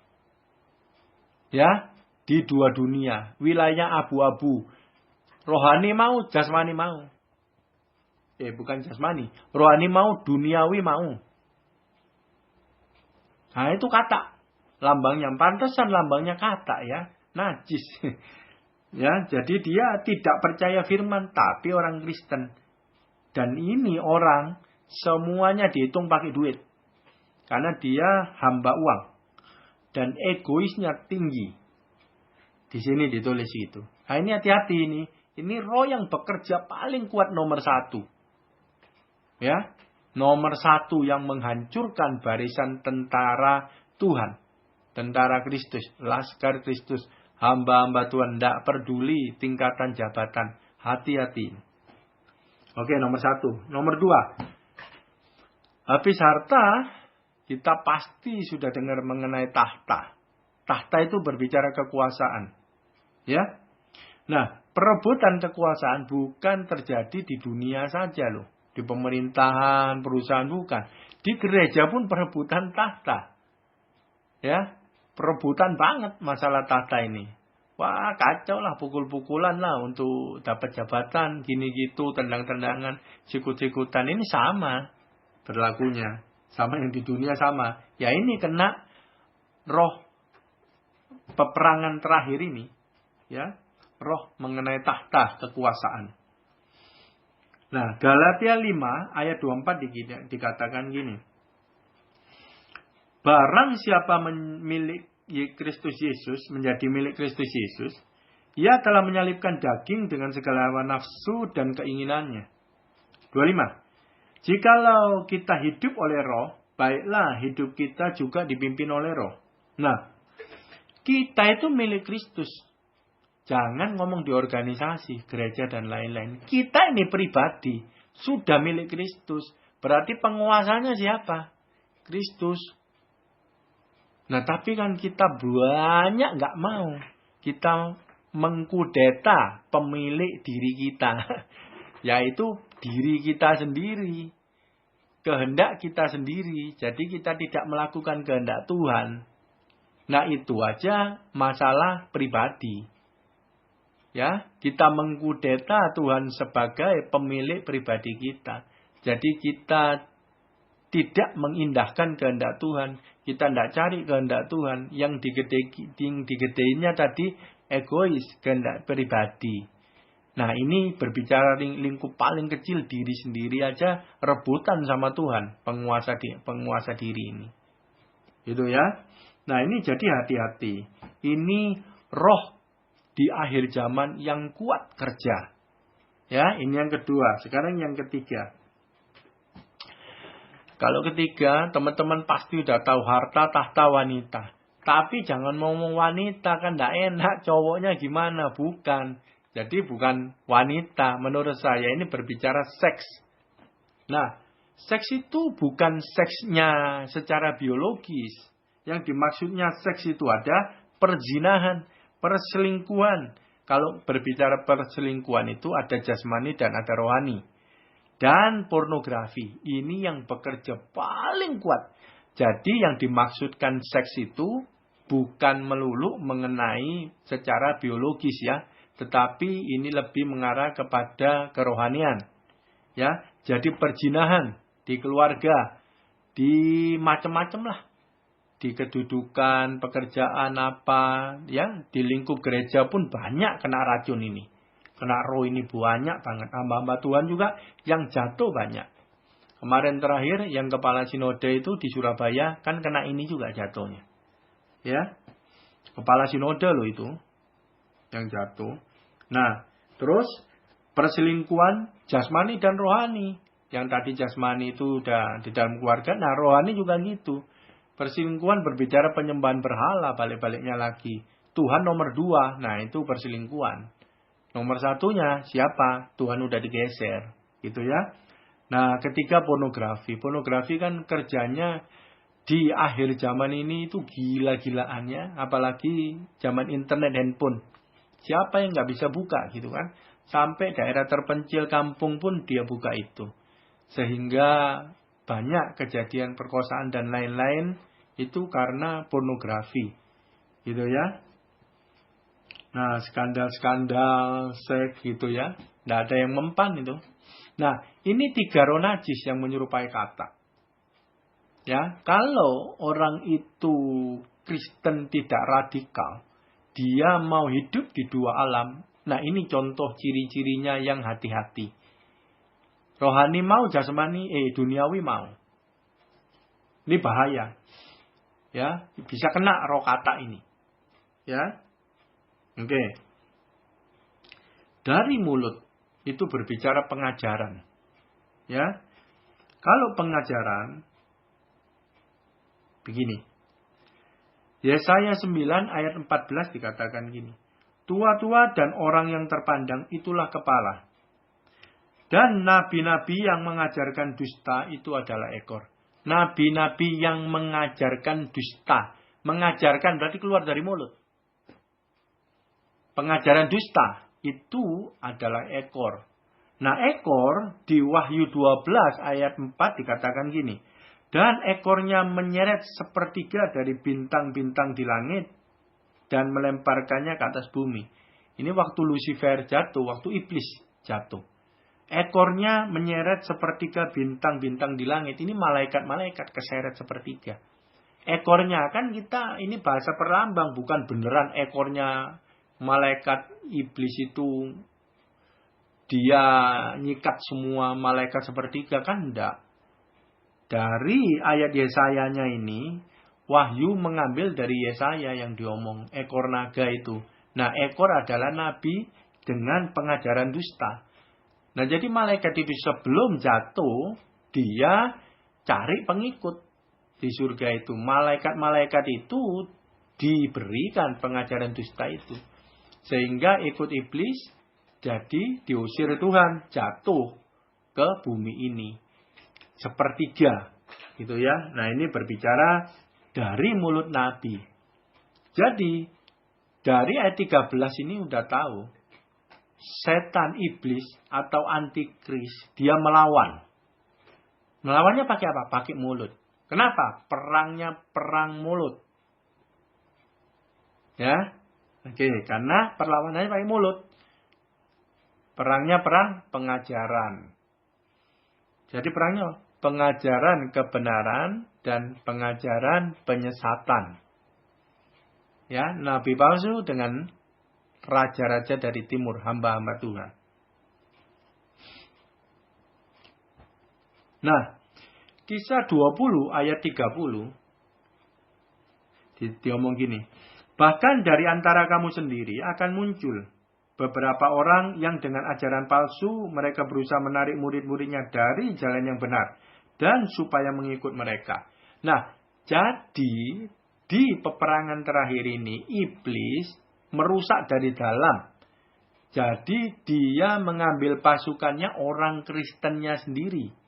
Ya, di 2 dunia. Wilayah abu-abu. Rohani mau, jasmani mau. Bukan jasmani. Rohani mau, duniawi mau. Nah itu kata. Lambangnya. Pantesan lambangnya kata ya. Najis. Ya, jadi dia tidak percaya firman. Tapi orang Kristen. Dan ini orang semuanya dihitung pakai duit. Karena dia hamba uang. Dan egoisnya tinggi. Di sini ditulis itu. Nah ini hati-hati ini. Ini roh yang bekerja paling kuat nomor 1. Ya. Nomor 1 yang menghancurkan barisan tentara Tuhan. Tentara Kristus. Laskar Kristus. Hamba-hamba Tuhan. Tidak peduli tingkatan jabatan. Hati-hati. Oke, nomor 1. Nomor 2. Habis harta. Kita pasti sudah dengar mengenai tahta. Tahta itu berbicara kekuasaan. Ya. Nah, perebutan kekuasaan bukan terjadi di dunia saja loh. Di pemerintahan, perusahaan bukan. Di gereja pun perebutan tahta. Ya, perebutan banget masalah tahta ini. Wah, kacau lah, pukul-pukulan lah untuk dapat jabatan, gini gitu, tendang-tendangan, sikut-sikutan. Ini sama berlakunya. Sama yang di dunia sama. Ya ini kena roh peperangan terakhir ini. Ya, roh mengenai tahta kekuasaan. Nah, Galatia 5 ayat 24 dikatakan gini. Barang siapa memiliki Kristus Yesus, menjadi milik Kristus Yesus, ia telah menyalibkan daging dengan segala hawa nafsu dan keinginannya. 25. Jikalau kita hidup oleh roh, baiklah hidup kita juga dipimpin oleh Roh. Nah, kita itu milik Kristus. Jangan ngomong di organisasi, gereja dan lain-lain. Kita ini pribadi sudah milik Kristus. Berarti penguasanya siapa? Kristus. Nah, tapi kan kita banyak nggak mau. Kita mengkudeta pemilik diri kita. Yaitu diri kita sendiri. Kehendak kita sendiri. Jadi kita tidak melakukan kehendak Tuhan. Nah, itu aja masalah pribadi. Ya, kita mengkudeta Tuhan sebagai pemilik pribadi kita. Jadi kita tidak mengindahkan kehendak Tuhan. Kita tidak cari kehendak Tuhan. Yang digedeinya tadi egois, kehendak pribadi. Nah, ini berbicara lingkup paling kecil, diri sendiri aja rebutan sama Tuhan, penguasa diri ini. Gitu ya. Nah, ini jadi hati-hati. Ini roh di akhir zaman yang kuat kerja. Ya, ini yang kedua. Sekarang yang ketiga. Kalau ketiga, teman-teman pasti udah tahu harta, tahta, wanita. Tapi jangan ngomong wanita, kan enggak enak. Cowoknya gimana? Bukan. Jadi bukan wanita. Menurut saya ini berbicara seks. Nah, seks itu bukan seksnya secara biologis. Yang dimaksudnya seks itu ada perzinahan, perselingkuhan. Kalau berbicara perselingkuhan itu ada jasmani dan ada rohani. Dan pornografi. Ini yang bekerja paling kuat. Jadi yang dimaksudkan seks itu bukan melulu mengenai secara biologis ya. Tetapi ini lebih mengarah kepada kerohanian. Ya, jadi perzinahan di keluarga, di macam-macam lah. Di kedudukan, pekerjaan apa, ya, di lingkup gereja pun banyak kena racun ini. Kena roh ini banyak banget. Hamba-hamba Tuhan juga yang jatuh banyak. Kemarin terakhir yang kepala sinode itu di Surabaya kan kena ini juga jatuhnya. Ya. Kepala sinode loh itu yang jatuh. Nah, terus perselingkuhan jasmani dan rohani. Yang tadi jasmani itu udah di dalam keluarga, nah rohani juga gitu. Perselingkuhan berbicara penyembahan berhala, balik-baliknya lagi. Tuhan nomor 2, nah itu perselingkuhan. Nomor 1-nya siapa? Tuhan udah digeser, gitu ya. Nah, ketiga pornografi. Pornografi kan kerjanya di akhir zaman ini itu gila-gilaannya. Apalagi zaman internet, handphone. Siapa yang nggak bisa buka gitu kan. Sampai daerah terpencil kampung pun dia buka itu. Sehingga banyak kejadian perkosaan dan lain-lain itu karena pornografi. Gitu ya. Nah, skandal-skandal seks gitu ya. Nggak ada yang mempan itu. Nah, ini 3 roh najis yang menyerupai kata. Ya, kalau orang itu Kristen tidak radikal, dia mau hidup di 2 alam. Nah, ini contoh ciri-cirinya yang hati-hati. Rohani mau, jasmani, duniawi mau. Ini bahaya. Ya, bisa kena roh kata ini. Ya. Oke. Dari mulut itu berbicara pengajaran. Ya. Kalau pengajaran begini. Yesaya 9 ayat 14 dikatakan gini. Tua-tua dan orang yang terpandang itulah kepala. Dan nabi-nabi yang mengajarkan dusta itu adalah ekor. Nabi-nabi yang mengajarkan dusta. Mengajarkan berarti keluar dari mulut. Pengajaran dusta itu adalah ekor. Nah, ekor di Wahyu 12 ayat 4 dikatakan gini. Dan ekornya menyeret sepertiga dari bintang-bintang di langit dan melemparkannya ke atas bumi. Ini waktu Lucifer jatuh, waktu iblis jatuh. Ekornya menyeret sepertiga bintang-bintang di langit. Ini malaikat-malaikat keseret sepertiga. Ekornya kan kita, ini bahasa perlambang, bukan beneran ekornya malaikat iblis itu dia nyikat semua malaikat sepertiga, kan enggak. Dari ayat Yesayanya ini, Wahyu mengambil dari Yesaya yang diomong, ekor naga itu. Nah, ekor adalah nabi dengan pengajaran dusta. Nah, jadi malaikat itu sebelum jatuh, dia cari pengikut. di surga itu. Malaikat-malaikat itu diberikan pengajaran dusta itu. Sehingga ikut iblis, jadi diusir Tuhan, jatuh ke bumi ini. Sepertiga, gitu ya. Nah, ini berbicara dari mulut Nabi. Jadi, dari ayat 13 ini udah tahu, setan iblis atau antikris, dia melawan. Melawannya pakai apa? Pakai mulut. Kenapa? Perangnya perang mulut. Ya, oke, karena perlawanannya pakai mulut. Perangnya perang pengajaran. Jadi perangnya pengajaran kebenaran dan pengajaran penyesatan. Ya, nabi palsu dengan raja-raja dari timur, hamba-hamba Tuhan. Nah, Kisah 20 ayat 30 diomong gini. Bahkan dari antara kamu sendiri akan muncul beberapa orang yang dengan ajaran palsu mereka berusaha menarik murid-muridnya dari jalan yang benar dan supaya mengikut mereka. Nah, jadi di peperangan terakhir ini iblis merusak dari dalam. Jadi dia mengambil pasukannya orang Kristennya sendiri.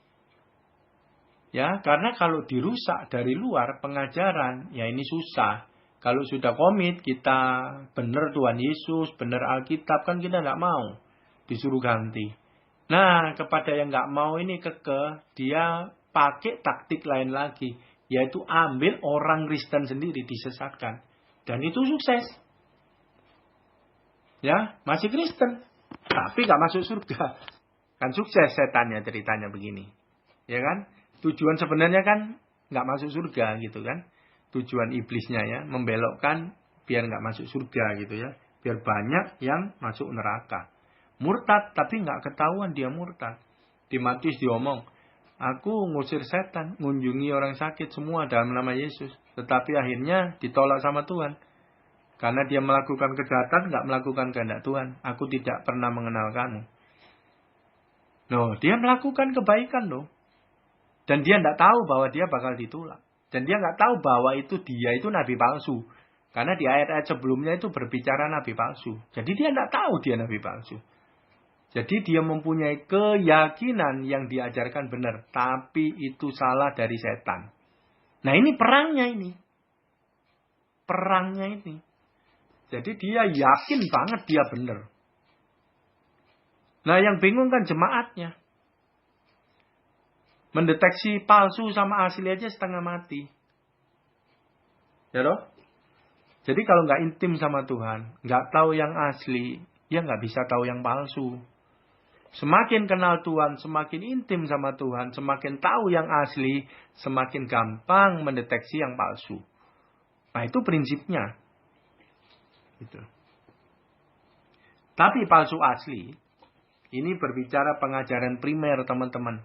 Ya, karena kalau dirusak dari luar pengajaran, ya ini susah. Kalau sudah komit, kita benar Tuhan Yesus, benar Alkitab, kan kita nggak mau disuruh ganti. Nah, kepada yang nggak mau ini kekeh, dia pakai taktik lain lagi, yaitu ambil orang Kristen sendiri disesatkan. Dan itu sukses. Ya, masih Kristen, tapi nggak masuk surga. Kan sukses setannya ceritanya begini. Ya kan? Tujuan sebenarnya kan nggak masuk surga gitu kan. Tujuan iblisnya ya, membelokkan biar nggak masuk surga gitu ya. Biar banyak yang masuk neraka. Murtad, tapi nggak ketahuan dia murtad. Di Matius diomong, aku ngusir setan, ngunjungi orang sakit semua dalam nama Yesus. Tetapi akhirnya ditolak sama Tuhan. Karena dia melakukan kejahatan, nggak melakukan kehendak Tuhan. Aku tidak pernah mengenal kamu. Loh, dia melakukan kebaikan loh. Dan dia nggak tahu bahwa dia bakal ditolak. Dan dia nggak tahu bahwa dia itu nabi palsu. Karena di ayat-ayat sebelumnya itu berbicara nabi palsu. Jadi dia nggak tahu dia nabi palsu. Jadi dia mempunyai keyakinan yang diajarkan benar. Tapi itu salah dari setan. Nah ini perangnya ini. Perangnya ini. Jadi dia yakin banget dia benar. Nah yang bingung kan jemaatnya. Mendeteksi palsu sama asli aja setengah mati. Ya toh? Jadi kalau nggak intim sama Tuhan, nggak tahu yang asli, ya nggak bisa tahu yang palsu. Semakin kenal Tuhan, semakin intim sama Tuhan, semakin tahu yang asli, semakin gampang mendeteksi yang palsu. Nah itu prinsipnya. Gitu. Tapi palsu asli, ini berbicara pengajaran primer teman-teman.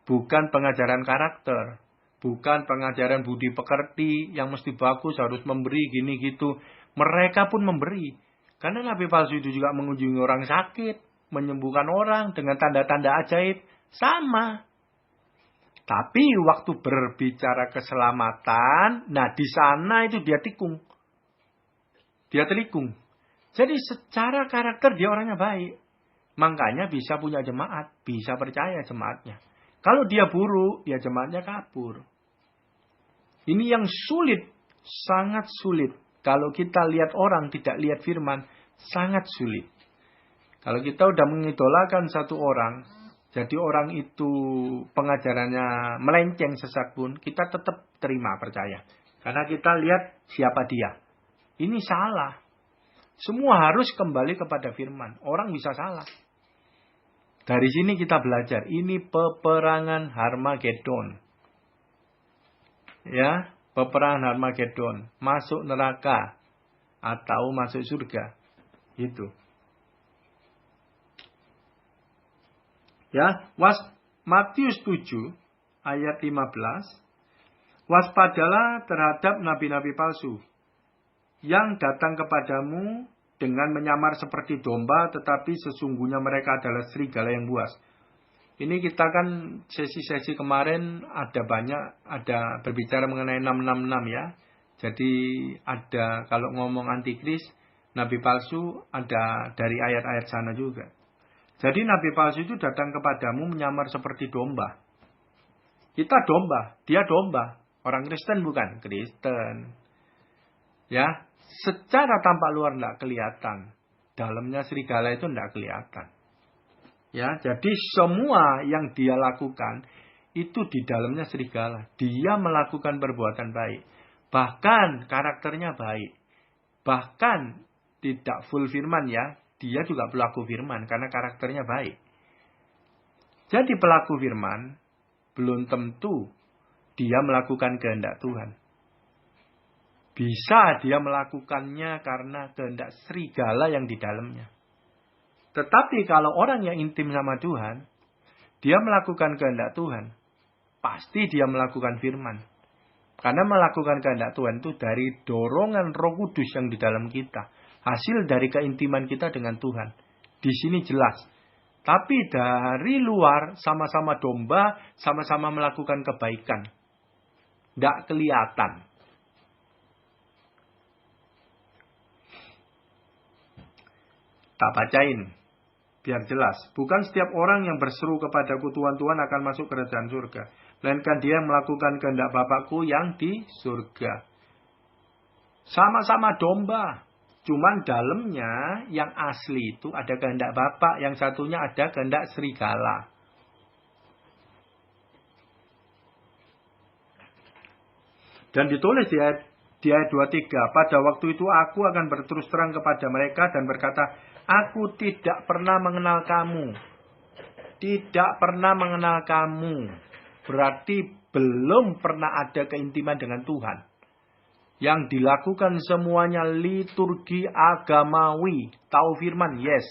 Bukan pengajaran karakter. Bukan pengajaran budi pekerti yang mesti bagus, harus memberi gini gitu. Mereka pun memberi. Karena nabi palsu itu juga mengunjungi orang sakit, menyembuhkan orang dengan tanda-tanda ajaib. Sama. Tapi waktu berbicara keselamatan, nah di sana itu dia tikung. Dia telikung. Jadi secara karakter dia orangnya baik. Makanya bisa punya jemaat, bisa percaya jemaatnya. Kalau dia buruk, ya jemaatnya kabur. Ini yang sulit, sangat sulit. Kalau kita lihat orang, tidak lihat firman, sangat sulit. Kalau kita udah mengidolakan satu orang, jadi orang itu pengajarannya melenceng sesat pun, kita tetap terima percaya. Karena kita lihat siapa dia. Ini salah. Semua harus kembali kepada firman. Orang bisa salah. Dari sini kita belajar. Ini peperangan Harmagedon. Ya, peperangan Harmagedon. Masuk neraka. Atau masuk surga. Itu. Ya, Matius 7 ayat 15. Waspadalah terhadap nabi-nabi palsu. Yang datang kepadamu dengan menyamar seperti domba, tetapi sesungguhnya mereka adalah serigala yang buas. Ini kita kan sesi-sesi kemarin ada berbicara mengenai 666 ya. Jadi ada kalau ngomong antikris, nabi palsu ada dari ayat-ayat sana juga. Jadi nabi palsu itu datang kepadamu menyamar seperti domba. Kita domba, dia domba. Orang Kristen bukan? Kristen. Ya, secara tampak luar tidak kelihatan. Dalamnya serigala itu tidak kelihatan. Ya, jadi semua yang dia lakukan itu di dalamnya serigala. Dia melakukan perbuatan baik. Bahkan karakternya baik. Bahkan tidak full firman ya. Dia juga pelaku firman karena karakternya baik. Jadi pelaku firman belum tentu dia melakukan kehendak Tuhan. Bisa dia melakukannya karena kehendak serigala yang di dalamnya. Tetapi kalau orang yang intim sama Tuhan, dia melakukan kehendak Tuhan. Pasti dia melakukan firman. Karena melakukan kehendak Tuhan itu dari dorongan Roh Kudus yang di dalam kita. Hasil dari keintiman kita dengan Tuhan. Di sini jelas. Tapi dari luar sama-sama domba, sama-sama melakukan kebaikan. Tidak kelihatan. Tak bacain. Biar jelas. Bukan setiap orang yang berseru kepadaku Tuhan akan masuk kerajaan surga. Melainkan dia melakukan kehendak Bapakku yang di surga. Sama-sama domba. Cuman dalamnya yang asli itu ada kehendak Bapak. Yang satunya ada kehendak serigala. Dan ditulis di ayat 23. Pada waktu itu aku akan berterus terang kepada mereka dan berkata, aku tidak pernah mengenal kamu. Tidak pernah mengenal kamu. Berarti belum pernah ada keintiman dengan Tuhan. Yang dilakukan semuanya liturgi agamawi. Tahu firman? Yes.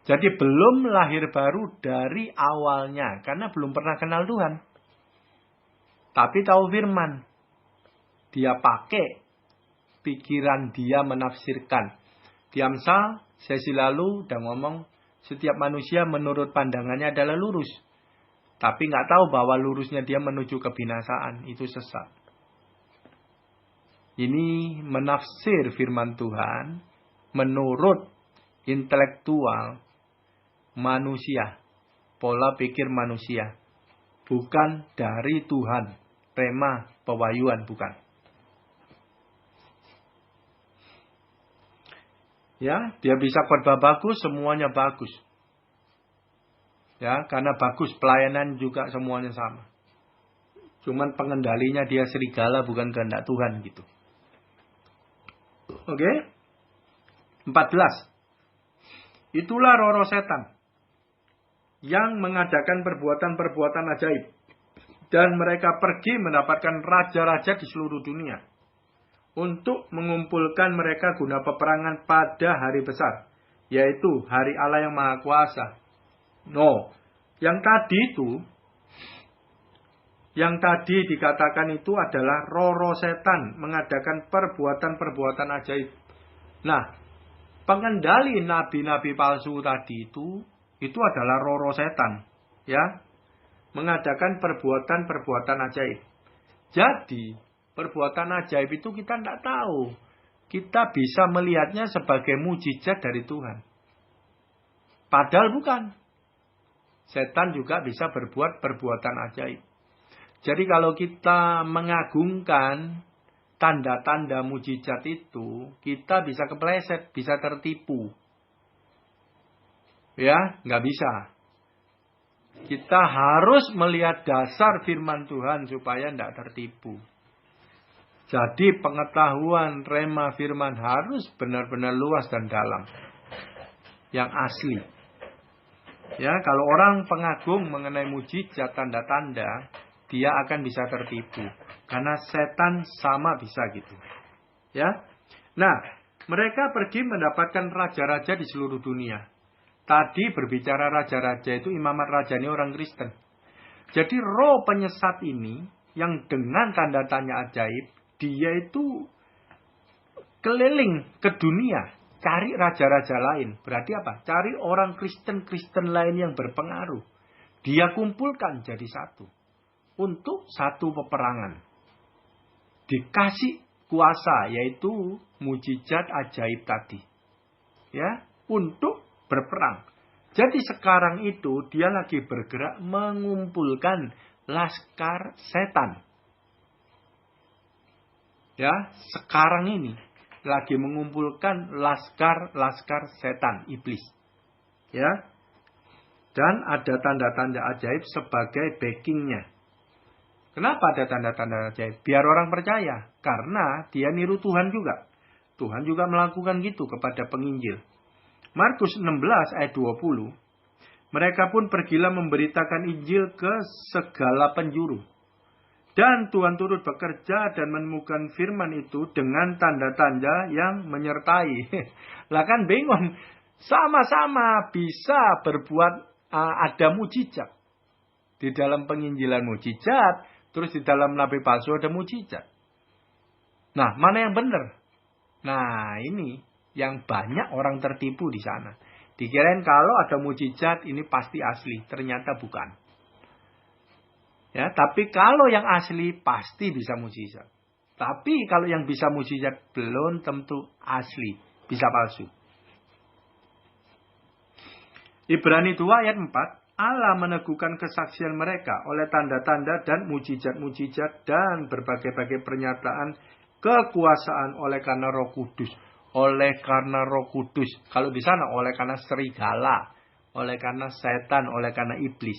Jadi belum lahir baru dari awalnya. Karena belum pernah kenal Tuhan. Tapi tahu firman. Dia pakai pikiran dia menafsirkan. Di Amsal sesi lalu udah ngomong setiap manusia menurut pandangannya adalah lurus. Tapi nggak tahu bahwa lurusnya dia menuju kebinasaan. Itu sesat. Ini menafsir firman Tuhan menurut intelektual manusia. Pola pikir manusia. Bukan dari Tuhan. Rema, pewahyuan, bukan. Ya, dia bisa khotbah bagus, semuanya bagus. Ya, karena bagus, pelayanan juga semuanya sama. Cuman pengendalinya dia serigala, bukan kehendak Tuhan gitu. Oke? 14. Itulah roh-roh setan yang mengadakan perbuatan-perbuatan ajaib. Dan mereka pergi mendapatkan raja-raja di seluruh dunia. Untuk mengumpulkan mereka guna peperangan pada hari besar. Yaitu hari Allah yang Maha Kuasa. No. Yang tadi dikatakan itu adalah roh-roh setan. Mengadakan perbuatan-perbuatan ajaib. Nah. Pengendali nabi-nabi palsu tadi itu adalah roh-roh setan. Ya. Mengadakan perbuatan-perbuatan ajaib. Jadi, perbuatan ajaib itu kita tidak tahu. Kita bisa melihatnya sebagai mujizat dari Tuhan. Padahal bukan. Setan juga bisa berbuat perbuatan ajaib. Jadi kalau kita mengagungkan tanda-tanda mujizat itu, kita bisa kepleset, bisa tertipu. Ya, nggak bisa. Kita harus melihat dasar firman Tuhan supaya tidak tertipu. Jadi pengetahuan rema firman harus benar-benar luas dan dalam. Yang asli. Ya, kalau orang pengagung mengenai mujizat tanda-tanda, dia akan bisa tertipu. Karena setan sama bisa gitu. Ya. Nah, mereka pergi mendapatkan raja-raja di seluruh dunia. Tadi berbicara raja-raja itu imamat raja ini orang Kristen. Jadi roh penyesat ini yang dengan tanda tanya ajaib, dia itu keliling ke dunia. cari raja-raja lain. Berarti apa? Cari orang Kristen-Kristen lain yang berpengaruh. Dia kumpulkan jadi satu. Untuk satu peperangan. Dikasih kuasa, yaitu mujizat ajaib tadi. Ya, untuk berperang. Jadi sekarang itu dia lagi bergerak mengumpulkan laskar setan. Ya, sekarang ini lagi mengumpulkan laskar setan, iblis. Ya. Dan ada tanda-tanda ajaib sebagai backingnya. Kenapa ada tanda-tanda ajaib? Biar orang percaya. Karena dia niru Tuhan juga. Tuhan juga melakukan gitu kepada penginjil. Markus 16 ayat 20. Mereka pun pergilah memberitakan Injil ke segala penjuru. Dan Tuhan turut bekerja dan menemukan firman itu dengan tanda-tanda yang menyertai. Lah kan bingung. Sama-sama bisa berbuat ada mujizat. Di dalam penginjilan mujizat. Terus di dalam nabi palsu ada mujizat. Nah, mana yang benar? Nah, ini yang banyak orang tertipu di sana. Dikirain kalau ada mujizat ini pasti asli. Ternyata bukan. Ya, tapi kalau yang asli pasti bisa mujizat. Tapi kalau yang bisa mujizat belum tentu asli. Bisa palsu. Ibrani 2 ayat 4. Allah meneguhkan kesaksian mereka oleh tanda-tanda dan mujizat-mujizat dan berbagai-bagai pernyataan kekuasaan oleh karena Roh Kudus. Oleh karena Roh Kudus. Kalau di sana oleh karena serigala, oleh karena setan, oleh karena iblis.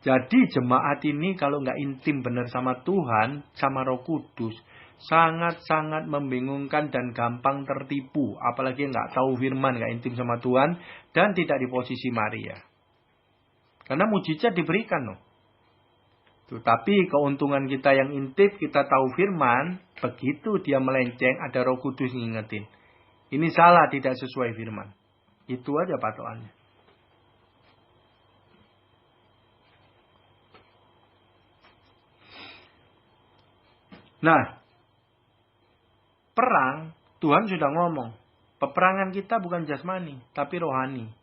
Jadi jemaat ini kalau nggak intim benar sama Tuhan, sama Roh Kudus, sangat-sangat membingungkan dan gampang tertipu. Apalagi nggak tahu firman, nggak intim sama Tuhan, dan tidak di posisi Maria. Karena mujizat diberikan loh. Tapi keuntungan kita yang intim, kita tahu firman, begitu dia melenceng, ada Roh Kudus ngingetin. Ini salah, tidak sesuai firman. Itu aja patokannya. Nah, perang, Tuhan sudah ngomong. Peperangan kita bukan jasmani, tapi rohani.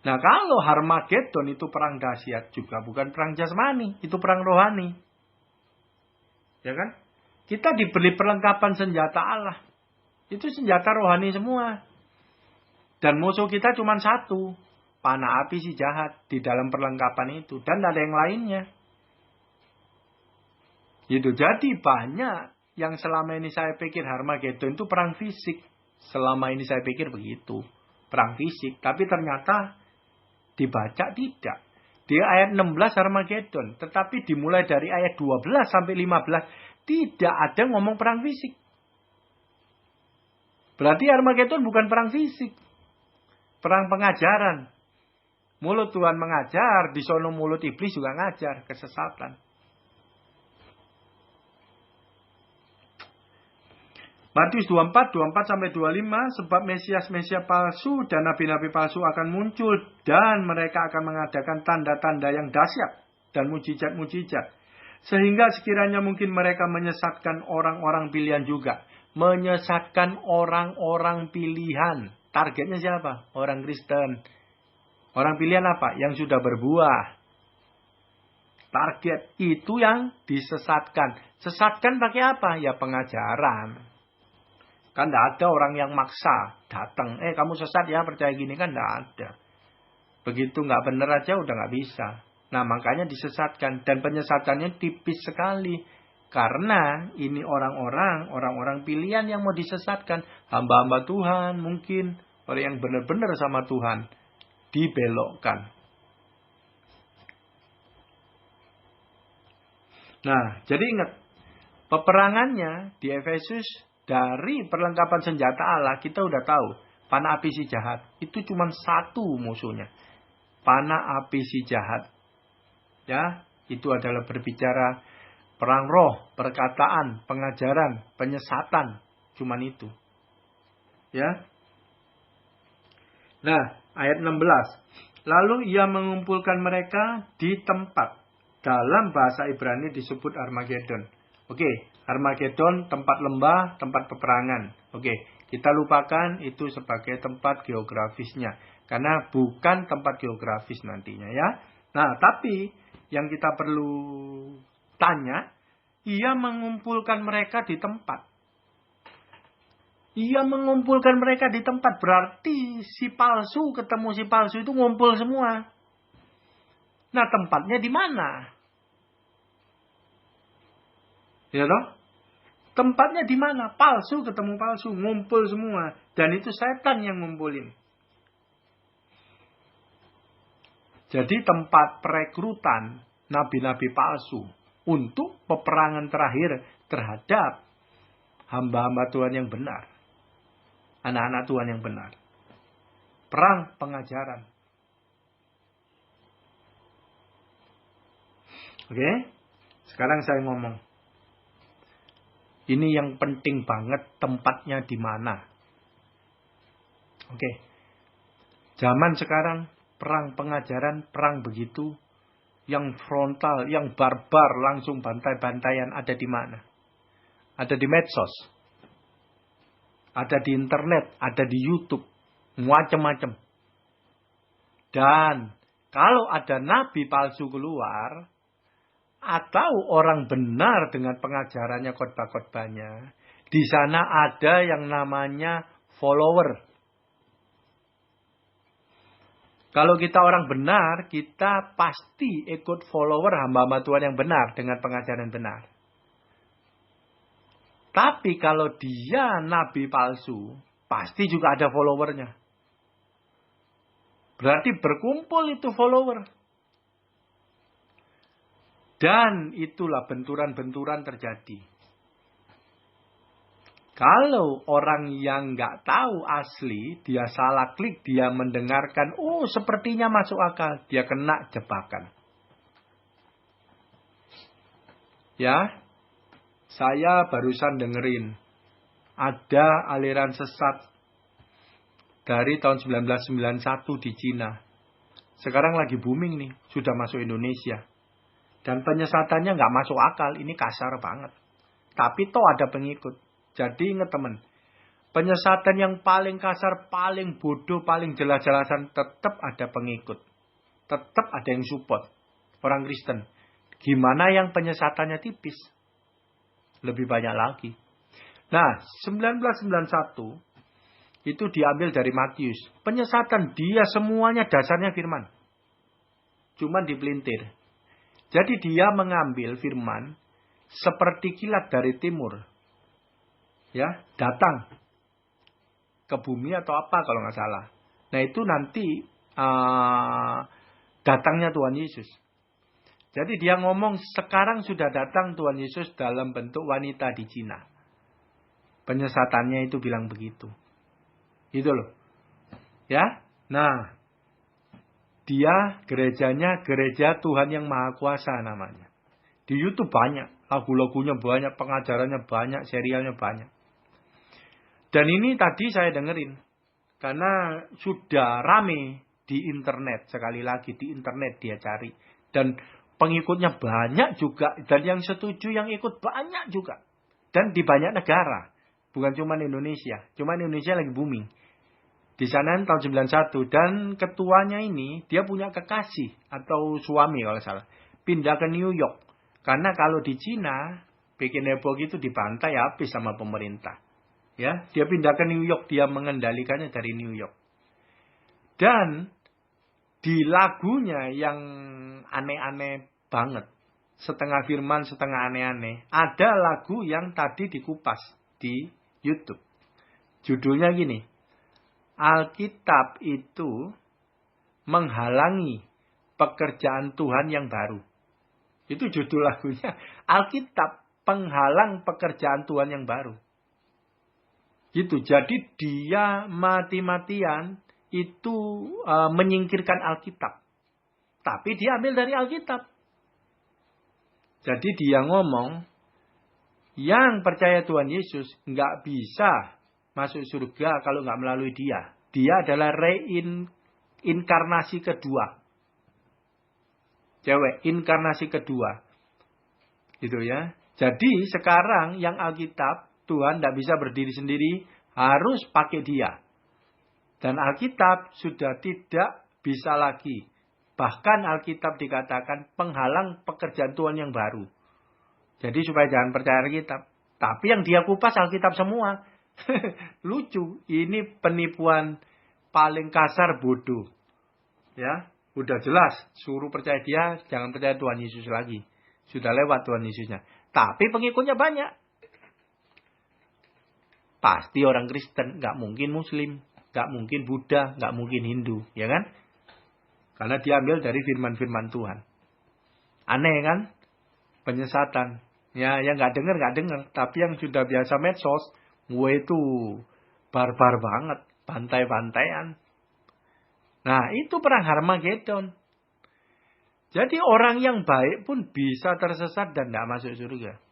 Nah, kalau Harmagedon itu perang dahsyat juga bukan perang jasmani, itu perang rohani. Ya kan? Kita diberi perlengkapan senjata Allah. Itu senjata rohani semua. Dan musuh kita cuma satu. Panah api si jahat di dalam perlengkapan itu. Dan ada yang lainnya. Itu jadi banyak yang selama ini saya pikir Harmagedon itu perang fisik. Selama ini saya pikir begitu. Perang fisik. Tapi ternyata dibaca tidak. Di ayat 16 Harmagedon. Tetapi dimulai dari ayat 12 sampai 15. Tidak ada ngomong perang fisik. Berarti Harmagedon bukan perang fisik. Perang pengajaran. Mulut Tuhan mengajar. Di sono mulut iblis juga ngajar. Kesesatan. Matius 24 sampai 25, sebab Mesias palsu dan nabi-nabi palsu akan muncul dan mereka akan mengadakan tanda-tanda yang dahsyat dan mujizat-mujizat. Sehingga sekiranya mungkin mereka menyesatkan orang-orang pilihan juga. Menyesatkan orang-orang pilihan. Targetnya siapa? Orang Kristen. Orang pilihan apa? Yang sudah berbuah. Target itu yang disesatkan. Sesatkan pakai apa? Ya pengajaran. Kan tidak ada orang yang maksa datang. Kamu sesat ya percaya gini, kan tidak ada. Begitu nggak benar aja udah nggak bisa. Nah makanya disesatkan. Dan penyesatannya tipis sekali. Karena ini orang-orang pilihan yang mau disesatkan. Hamba-hamba Tuhan mungkin. Orang yang benar-benar sama Tuhan. Dibelokkan. Nah jadi ingat. Peperangannya di Efesus. Dari perlengkapan senjata Allah kita udah tahu. Panah api si jahat. Itu cuma satu musuhnya. Panah api si jahat. Ya. Itu adalah berbicara perang roh. Perkataan. Pengajaran. Penyesatan. Cuman itu. Ya. Nah. Ayat 16. Lalu ia mengumpulkan mereka di tempat. Dalam bahasa Ibrani disebut Harmagedon. Oke. Harmagedon, tempat lembah, tempat peperangan. Oke, Kita lupakan itu sebagai tempat geografisnya. Karena bukan tempat geografis nantinya ya. Nah, tapi yang kita perlu tanya, ia mengumpulkan mereka di tempat. Ia mengumpulkan mereka di tempat. Berarti si palsu ketemu si palsu itu ngumpul semua. Nah, tempatnya di mana? Ya toh? Tempatnya di mana? Palsu ketemu palsu, ngumpul semua. Dan itu setan yang ngumpulin. Jadi tempat perekrutan nabi-nabi palsu untuk peperangan terakhir terhadap hamba-hamba Tuhan yang benar. Anak-anak Tuhan yang benar. Perang pengajaran. Oke? Sekarang saya ngomong. Ini yang penting banget, tempatnya di mana. Oke. Zaman sekarang perang pengajaran, perang begitu yang frontal, yang barbar, langsung bantai-bantaian ada di mana? Ada di medsos. Ada di internet, ada di YouTube, macam-macam. Dan kalau ada nabi palsu keluar, atau orang benar dengan pengajarannya, khotbah-khotbahnya, di sana ada yang namanya follower. Kalau kita orang benar, kita pasti ikut follower hamba-hamba Tuhan yang benar dengan pengajaran benar. Tapi kalau dia nabi palsu, pasti juga ada followernya. Berarti berkumpul itu follower. Dan itulah benturan-benturan terjadi. Kalau orang yang nggak tahu asli, dia salah klik, dia mendengarkan, oh sepertinya masuk akal, dia kena jebakan. Ya, saya barusan dengerin ada aliran sesat dari tahun 1991 di Cina. Sekarang lagi booming nih, sudah masuk Indonesia. Dan penyesatannya nggak masuk akal, ini kasar banget. Tapi toh ada pengikut. Jadi ingat teman, penyesatan yang paling kasar, paling bodoh, paling jelas-jelasan, tetap ada pengikut. Tetap ada yang support. Orang Kristen. Gimana yang penyesatannya tipis? Lebih banyak lagi. Nah, 1991 itu diambil dari Matius. Penyesatan dia semuanya dasarnya firman. Cuman dipelintir. Jadi dia mengambil firman seperti kilat dari timur. Ya, datang ke bumi atau apa kalau nggak salah. Nah itu nanti datangnya Tuhan Yesus. Jadi dia ngomong sekarang sudah datang Tuhan Yesus dalam bentuk wanita di Cina. Penyesatannya itu bilang begitu. Itu loh. Ya, nah. Dia gerejanya gereja Tuhan yang Maha Kuasa namanya. Di YouTube banyak. Lagu-lagunya banyak. Pengajarannya banyak. Serialnya banyak. Dan ini tadi saya dengerin. Karena sudah rame di internet. Sekali lagi di internet dia cari. Dan pengikutnya banyak juga. Dan yang setuju yang ikut banyak juga. Dan di banyak negara. Bukan cuma Indonesia. Cuma Indonesia lagi booming. Di sana tahun 91. Dan ketuanya ini, dia punya kekasih. Atau suami kalau salah. Pindah ke New York. Karena kalau di Cina, bikin heboh itu dibantai habis sama pemerintah. Ya, dia pindah ke New York. Dia mengendalikannya dari New York. Dan di lagunya yang aneh-aneh banget. Setengah firman, setengah aneh-aneh. Ada lagu yang tadi dikupas di YouTube. Judulnya gini. Alkitab itu menghalangi pekerjaan Tuhan yang baru. Itu judul lagunya. Alkitab penghalang pekerjaan Tuhan yang baru. Gitu. Jadi dia mati-matian itu menyingkirkan Alkitab. Tapi dia ambil dari Alkitab. Jadi dia ngomong, yang percaya Tuhan Yesus nggak bisa masuk surga kalau nggak melalui dia. Dia adalah reinkarnasi kedua. Cewek, inkarnasi kedua. Gitu ya. Jadi sekarang yang Alkitab, Tuhan tidak bisa berdiri sendiri. Harus pakai dia. Dan Alkitab sudah tidak bisa lagi. Bahkan Alkitab dikatakan penghalang pekerjaan Tuhan yang baru. Jadi supaya jangan percaya Alkitab. Tapi yang dia kupas Alkitab semua. Lucu. Ini penipuan paling kasar, bodoh. Ya, udah jelas. Suruh percaya dia, jangan percaya Tuhan Yesus lagi. Sudah lewat Tuhan Yesusnya. Tapi pengikutnya banyak. Pasti orang Kristen, nggak mungkin Muslim, nggak mungkin Buddha, nggak mungkin Hindu, ya kan? Karena diambil dari firman-firman Tuhan. Aneh kan? Penyesatan. Ya, yang nggak dengar. Tapi yang sudah biasa medsos, gue itu barbar banget, bantai-bantaian. Nah, itu perang Harmagedon. Jadi orang yang baik pun bisa tersesat dan tidak masuk surga.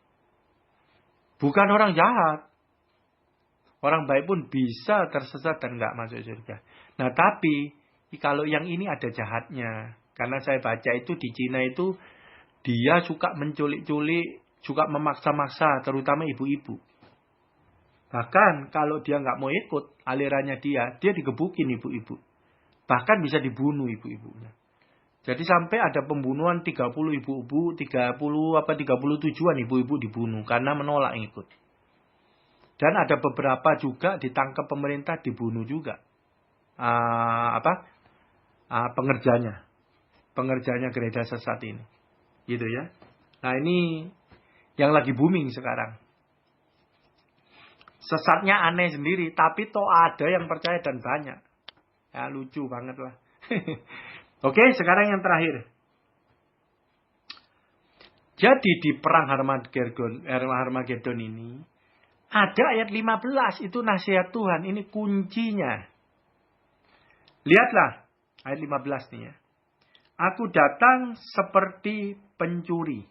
Bukan orang jahat. Orang baik pun bisa tersesat dan nggak masuk surga. Nah, tapi kalau yang ini ada jahatnya. Karena saya baca itu di Cina itu dia suka menculik-culik, suka memaksa-maksa, terutama ibu-ibu. Bahkan kalau dia nggak mau ikut alirannya dia digebukin ibu-ibu. Bahkan bisa dibunuh ibu-ibunya. Jadi sampai ada pembunuhan 30 ibu-ibu, 37-an ibu-ibu dibunuh karena menolak ikut. Dan ada beberapa juga ditangkap pemerintah, dibunuh juga. Pengerjanya gereja sesat ini. Gitu ya. Nah, ini yang lagi booming sekarang. Sesatnya aneh sendiri, tapi toh ada yang percaya dan banyak. Ya, lucu banget lah. Oke, sekarang yang terakhir. Jadi di perang Harmagedon ini ada ayat 15, itu nasihat Tuhan, ini kuncinya. Lihatlah ayat 15 nih ya. Aku datang seperti pencuri.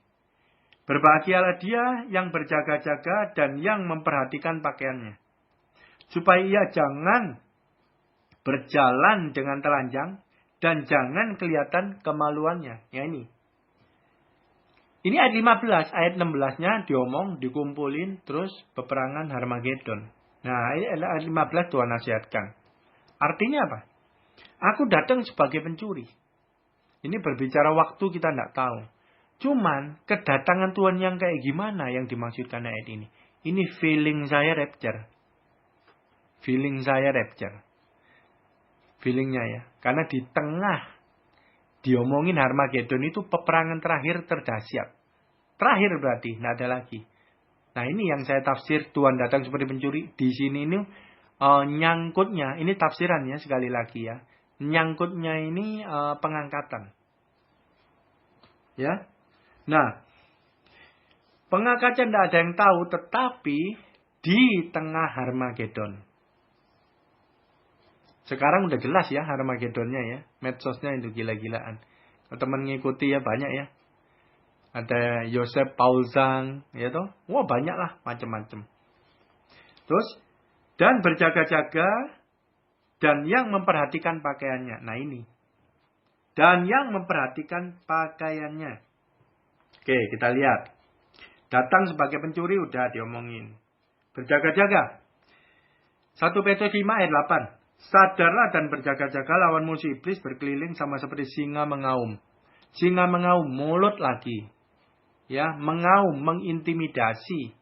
Berbahagialah dia yang berjaga-jaga dan yang memperhatikan pakaiannya. Supaya ia jangan berjalan dengan telanjang dan jangan kelihatan kemaluannya. Ya ini. Ini ayat 15, ayat 16-nya diomong, dikumpulin, terus peperangan Harmagedon. Nah, ayat 15 Tuhan nasihatkan. Artinya apa? Aku datang sebagai pencuri. Ini berbicara waktu kita tidak tahu. Cuman, kedatangan Tuhan yang kayak gimana yang dimaksudkan ayat ini? Ini feeling saya rapture. Feelingnya ya. Karena di tengah diomongin Harmagedon itu peperangan terakhir terdahsyat. Terakhir berarti, tidak ada lagi. Nah, ini yang saya tafsir Tuhan datang seperti pencuri. Di sini ini nyangkutnya, ini tafsirannya sekali lagi ya. Nyangkutnya ini pengangkatan. Ya. Nah, pengangkatan tidak ada yang tahu, tetapi di tengah Harmagedon. Sekarang udah jelas ya Harmagedonnya ya. Medsosnya itu gila-gilaan. Kalau teman ngikuti ya banyak ya. Ada Joseph Paul Zhang. Ya toh. Wah banyak lah. Macam-macam. Terus. Dan berjaga-jaga. Dan yang memperhatikan pakaiannya. Nah ini. Dan yang memperhatikan pakaiannya. Oke kita lihat. Datang sebagai pencuri udah diomongin. Berjaga-jaga. 1 Petrus 5 ayat 8. Sadarlah dan berjaga-jaga lawan musuh iblis berkeliling sama seperti singa mengaum. Singa mengaum, mulut lagi. Ya, mengaum, mengintimidasi.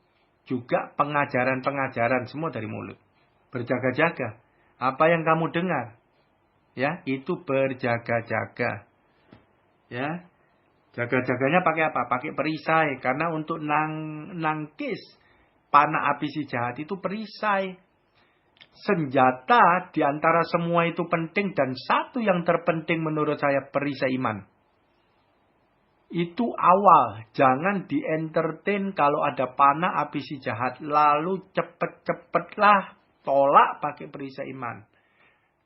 Juga pengajaran-pengajaran semua dari mulut. Berjaga-jaga. Apa yang kamu dengar? Ya, itu berjaga-jaga. Ya. Jaga-jaganya pakai apa? Pakai perisai. Karena untuk nangkis panah api si jahat itu perisai. Senjata di antara semua itu penting dan satu yang terpenting menurut saya perisai iman. Itu awal, jangan di-entertain kalau ada panah api si jahat lalu cepet-cepetlah tolak pakai perisai iman.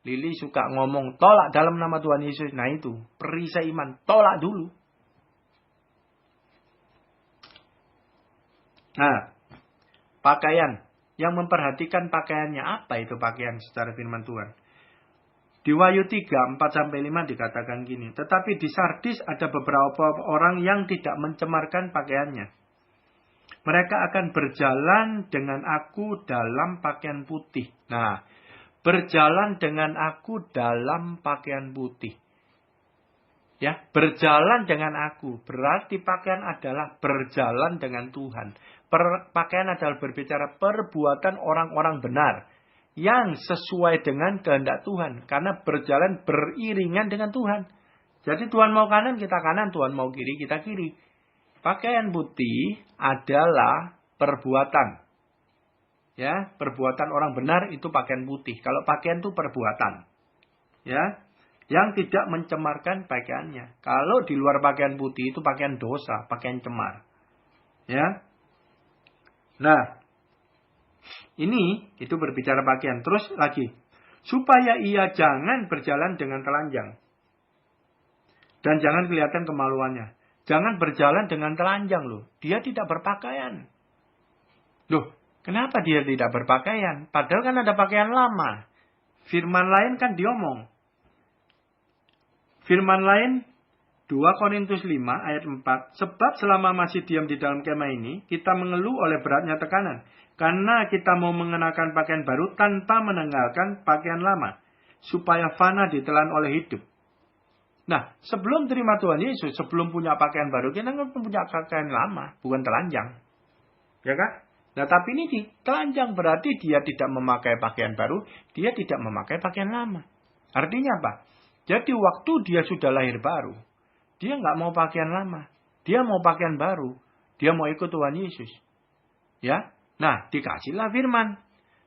Lili suka ngomong tolak dalam nama Tuhan Yesus. Nah itu, perisai iman, tolak dulu. Nah, pakaian. Yang memperhatikan pakaiannya, apa itu pakaian secara firman Tuhan? Di Wahyu 3, 4-5 dikatakan gini. Tetapi di Sardis ada beberapa orang yang tidak mencemarkan pakaiannya. Mereka akan berjalan dengan aku dalam pakaian putih. Nah, berjalan dengan aku dalam pakaian putih. Ya, berjalan dengan aku. Berarti pakaian adalah berjalan dengan Tuhan. Pakaian adalah berbicara perbuatan orang-orang benar. Yang sesuai dengan kehendak Tuhan. Karena berjalan beriringan dengan Tuhan. Jadi Tuhan mau kanan, kita kanan. Tuhan mau kiri, kita kiri. Pakaian putih adalah perbuatan. Ya, perbuatan orang benar itu pakaian putih. Kalau pakaian itu perbuatan. Ya, yang tidak mencemarkan pakaiannya. Kalau di luar pakaian putih itu pakaian dosa, pakaian cemar. Ya. Nah, ini itu berbicara pakaian. Terus lagi, supaya ia jangan berjalan dengan telanjang. Dan jangan kelihatan kemaluannya. Jangan berjalan dengan telanjang loh. Dia tidak berpakaian. Loh, kenapa dia tidak berpakaian? Padahal kan ada pakaian lama. Firman lain kan diomong. Firman lain 2 Korintus 5 ayat 4. Sebab selama masih diam di dalam kemah ini, kita mengeluh oleh beratnya tekanan. Karena kita mau mengenakan pakaian baru tanpa meninggalkan pakaian lama. Supaya fana ditelan oleh hidup. Nah, sebelum terima Tuhan Yesus, sebelum punya pakaian baru, kita kan punya pakaian lama, bukan telanjang. Ya kan? Nah, tapi ini telanjang berarti dia tidak memakai pakaian baru, dia tidak memakai pakaian lama. Artinya apa? Jadi waktu dia sudah lahir baru, dia nggak mau pakaian lama, dia mau pakaian baru, dia mau ikut Tuhan Yesus. Ya, nah dikasihlah firman.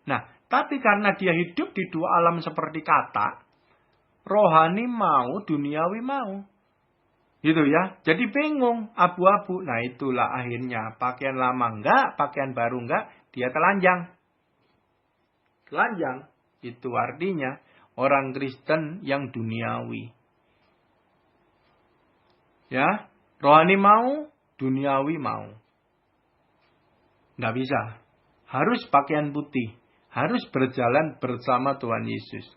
Nah, tapi karena dia hidup di dua alam seperti kata, rohani mau, duniawi mau. Gitu ya. Jadi bingung, abu-abu. Nah itulah akhirnya. Pakaian lama enggak, pakaian baru enggak, dia telanjang. Telanjang. Itu artinya orang Kristen yang duniawi. Ya. Rohani mau, duniawi mau. Enggak bisa. Harus pakaian putih. Harus berjalan bersama Tuhan Yesus.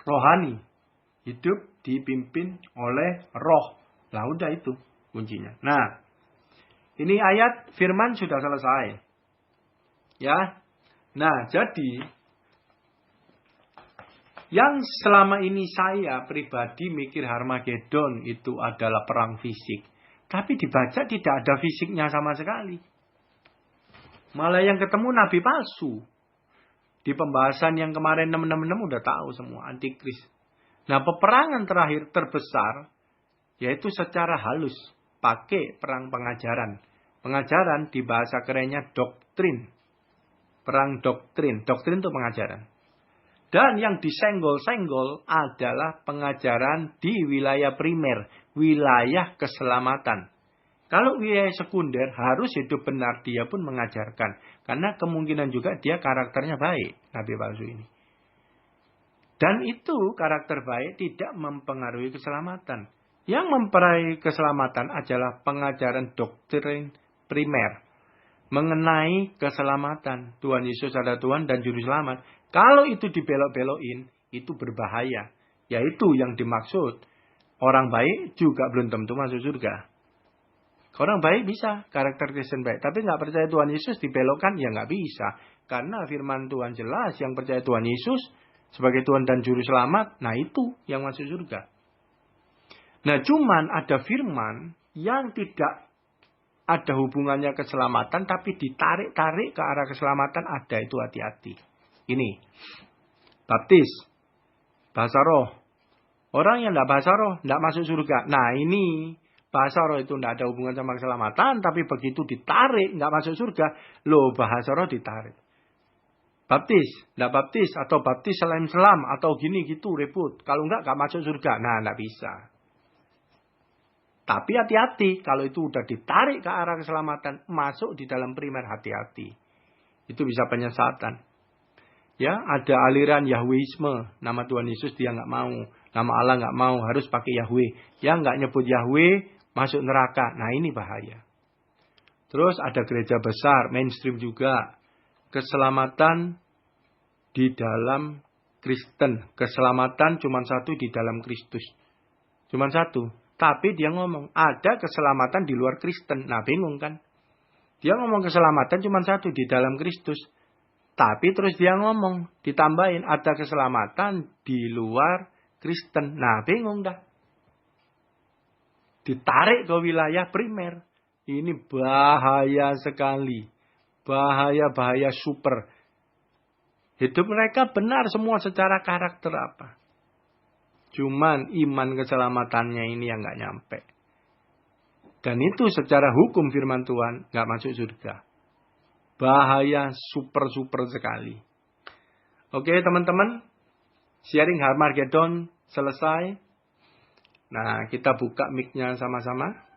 Rohani. Hidup dipimpin oleh roh. Lah udah itu kuncinya. Nah. Ini ayat firman sudah selesai. Ya. Nah jadi. Yang selama ini saya pribadi mikir Harmagedon itu adalah perang fisik. Tapi dibaca tidak ada fisiknya sama sekali. Malah yang ketemu nabi palsu. Di pembahasan yang kemarin 666 udah tahu semua antikris. Nah, peperangan terakhir terbesar yaitu secara halus pakai perang pengajaran. Pengajaran di bahasa kerennya doktrin. Perang doktrin. Doktrin itu pengajaran. Dan yang disenggol-senggol adalah pengajaran di wilayah primer, wilayah keselamatan. Kalau wilayah sekunder harus hidup benar, dia pun mengajarkan. Karena kemungkinan juga dia karakternya baik, nabi palsu ini. Dan itu karakter baik tidak mempengaruhi keselamatan. Yang mempengaruhi keselamatan adalah pengajaran doktrin primer. Mengenai keselamatan. Tuhan Yesus adalah Tuhan dan Juru Selamat. Kalau itu dibelok-belokin, itu berbahaya. Yaitu yang dimaksud. Orang baik juga belum tentu masuk surga. Orang baik bisa, karakter Kristen baik. Tapi nggak percaya Tuhan Yesus dibelokkan, ya nggak bisa. Karena firman Tuhan jelas, yang percaya Tuhan Yesus sebagai Tuhan dan Juru Selamat, nah itu yang masuk surga. Nah cuman ada firman yang tidak ada hubungannya keselamatan, tapi ditarik-tarik ke arah keselamatan, ada itu hati-hati. Ini, baptis, bahasa roh. Orang yang nggak bahasa roh, nggak masuk surga. Nah ini, bahasa roh itu tidak ada hubungan sama keselamatan, tapi begitu ditarik, nggak masuk surga. Loh, bahasa roh ditarik. Baptis, tidak baptis, atau baptis selam, atau gini gitu, ribut. Kalau nggak masuk surga. Nah, nggak bisa. Tapi hati-hati, kalau itu udah ditarik ke arah keselamatan, masuk di dalam primer, hati-hati. Itu bisa penyesatan. Ya, ada aliran Yahweisme, nama Tuhan Yesus dia nggak mau. Nama Allah nggak mau, harus pakai Yahweh. Yang nggak nyebut Yahweh, masuk neraka. Nah ini bahaya. Terus ada gereja besar, mainstream juga. Keselamatan di dalam Kristen. Keselamatan cuma satu di dalam Kristus. Cuma satu. Tapi dia ngomong, ada keselamatan di luar Kristen. Nah, bingung kan? Dia ngomong keselamatan cuma satu, di dalam Kristus. Tapi terus dia ngomong, ditambahin, ada keselamatan di luar Kristen. Nah, bingung dah. Ditarik ke wilayah primer. Ini bahaya sekali. Bahaya super. Hidup mereka benar semua secara karakter apa. Cuman iman keselamatannya ini yang gak nyampe. Dan itu secara hukum firman Tuhan gak masuk surga. Bahaya super sekali. Oke teman-teman. Sharing Harmagedon selesai. Nah kita buka mic-nya sama-sama.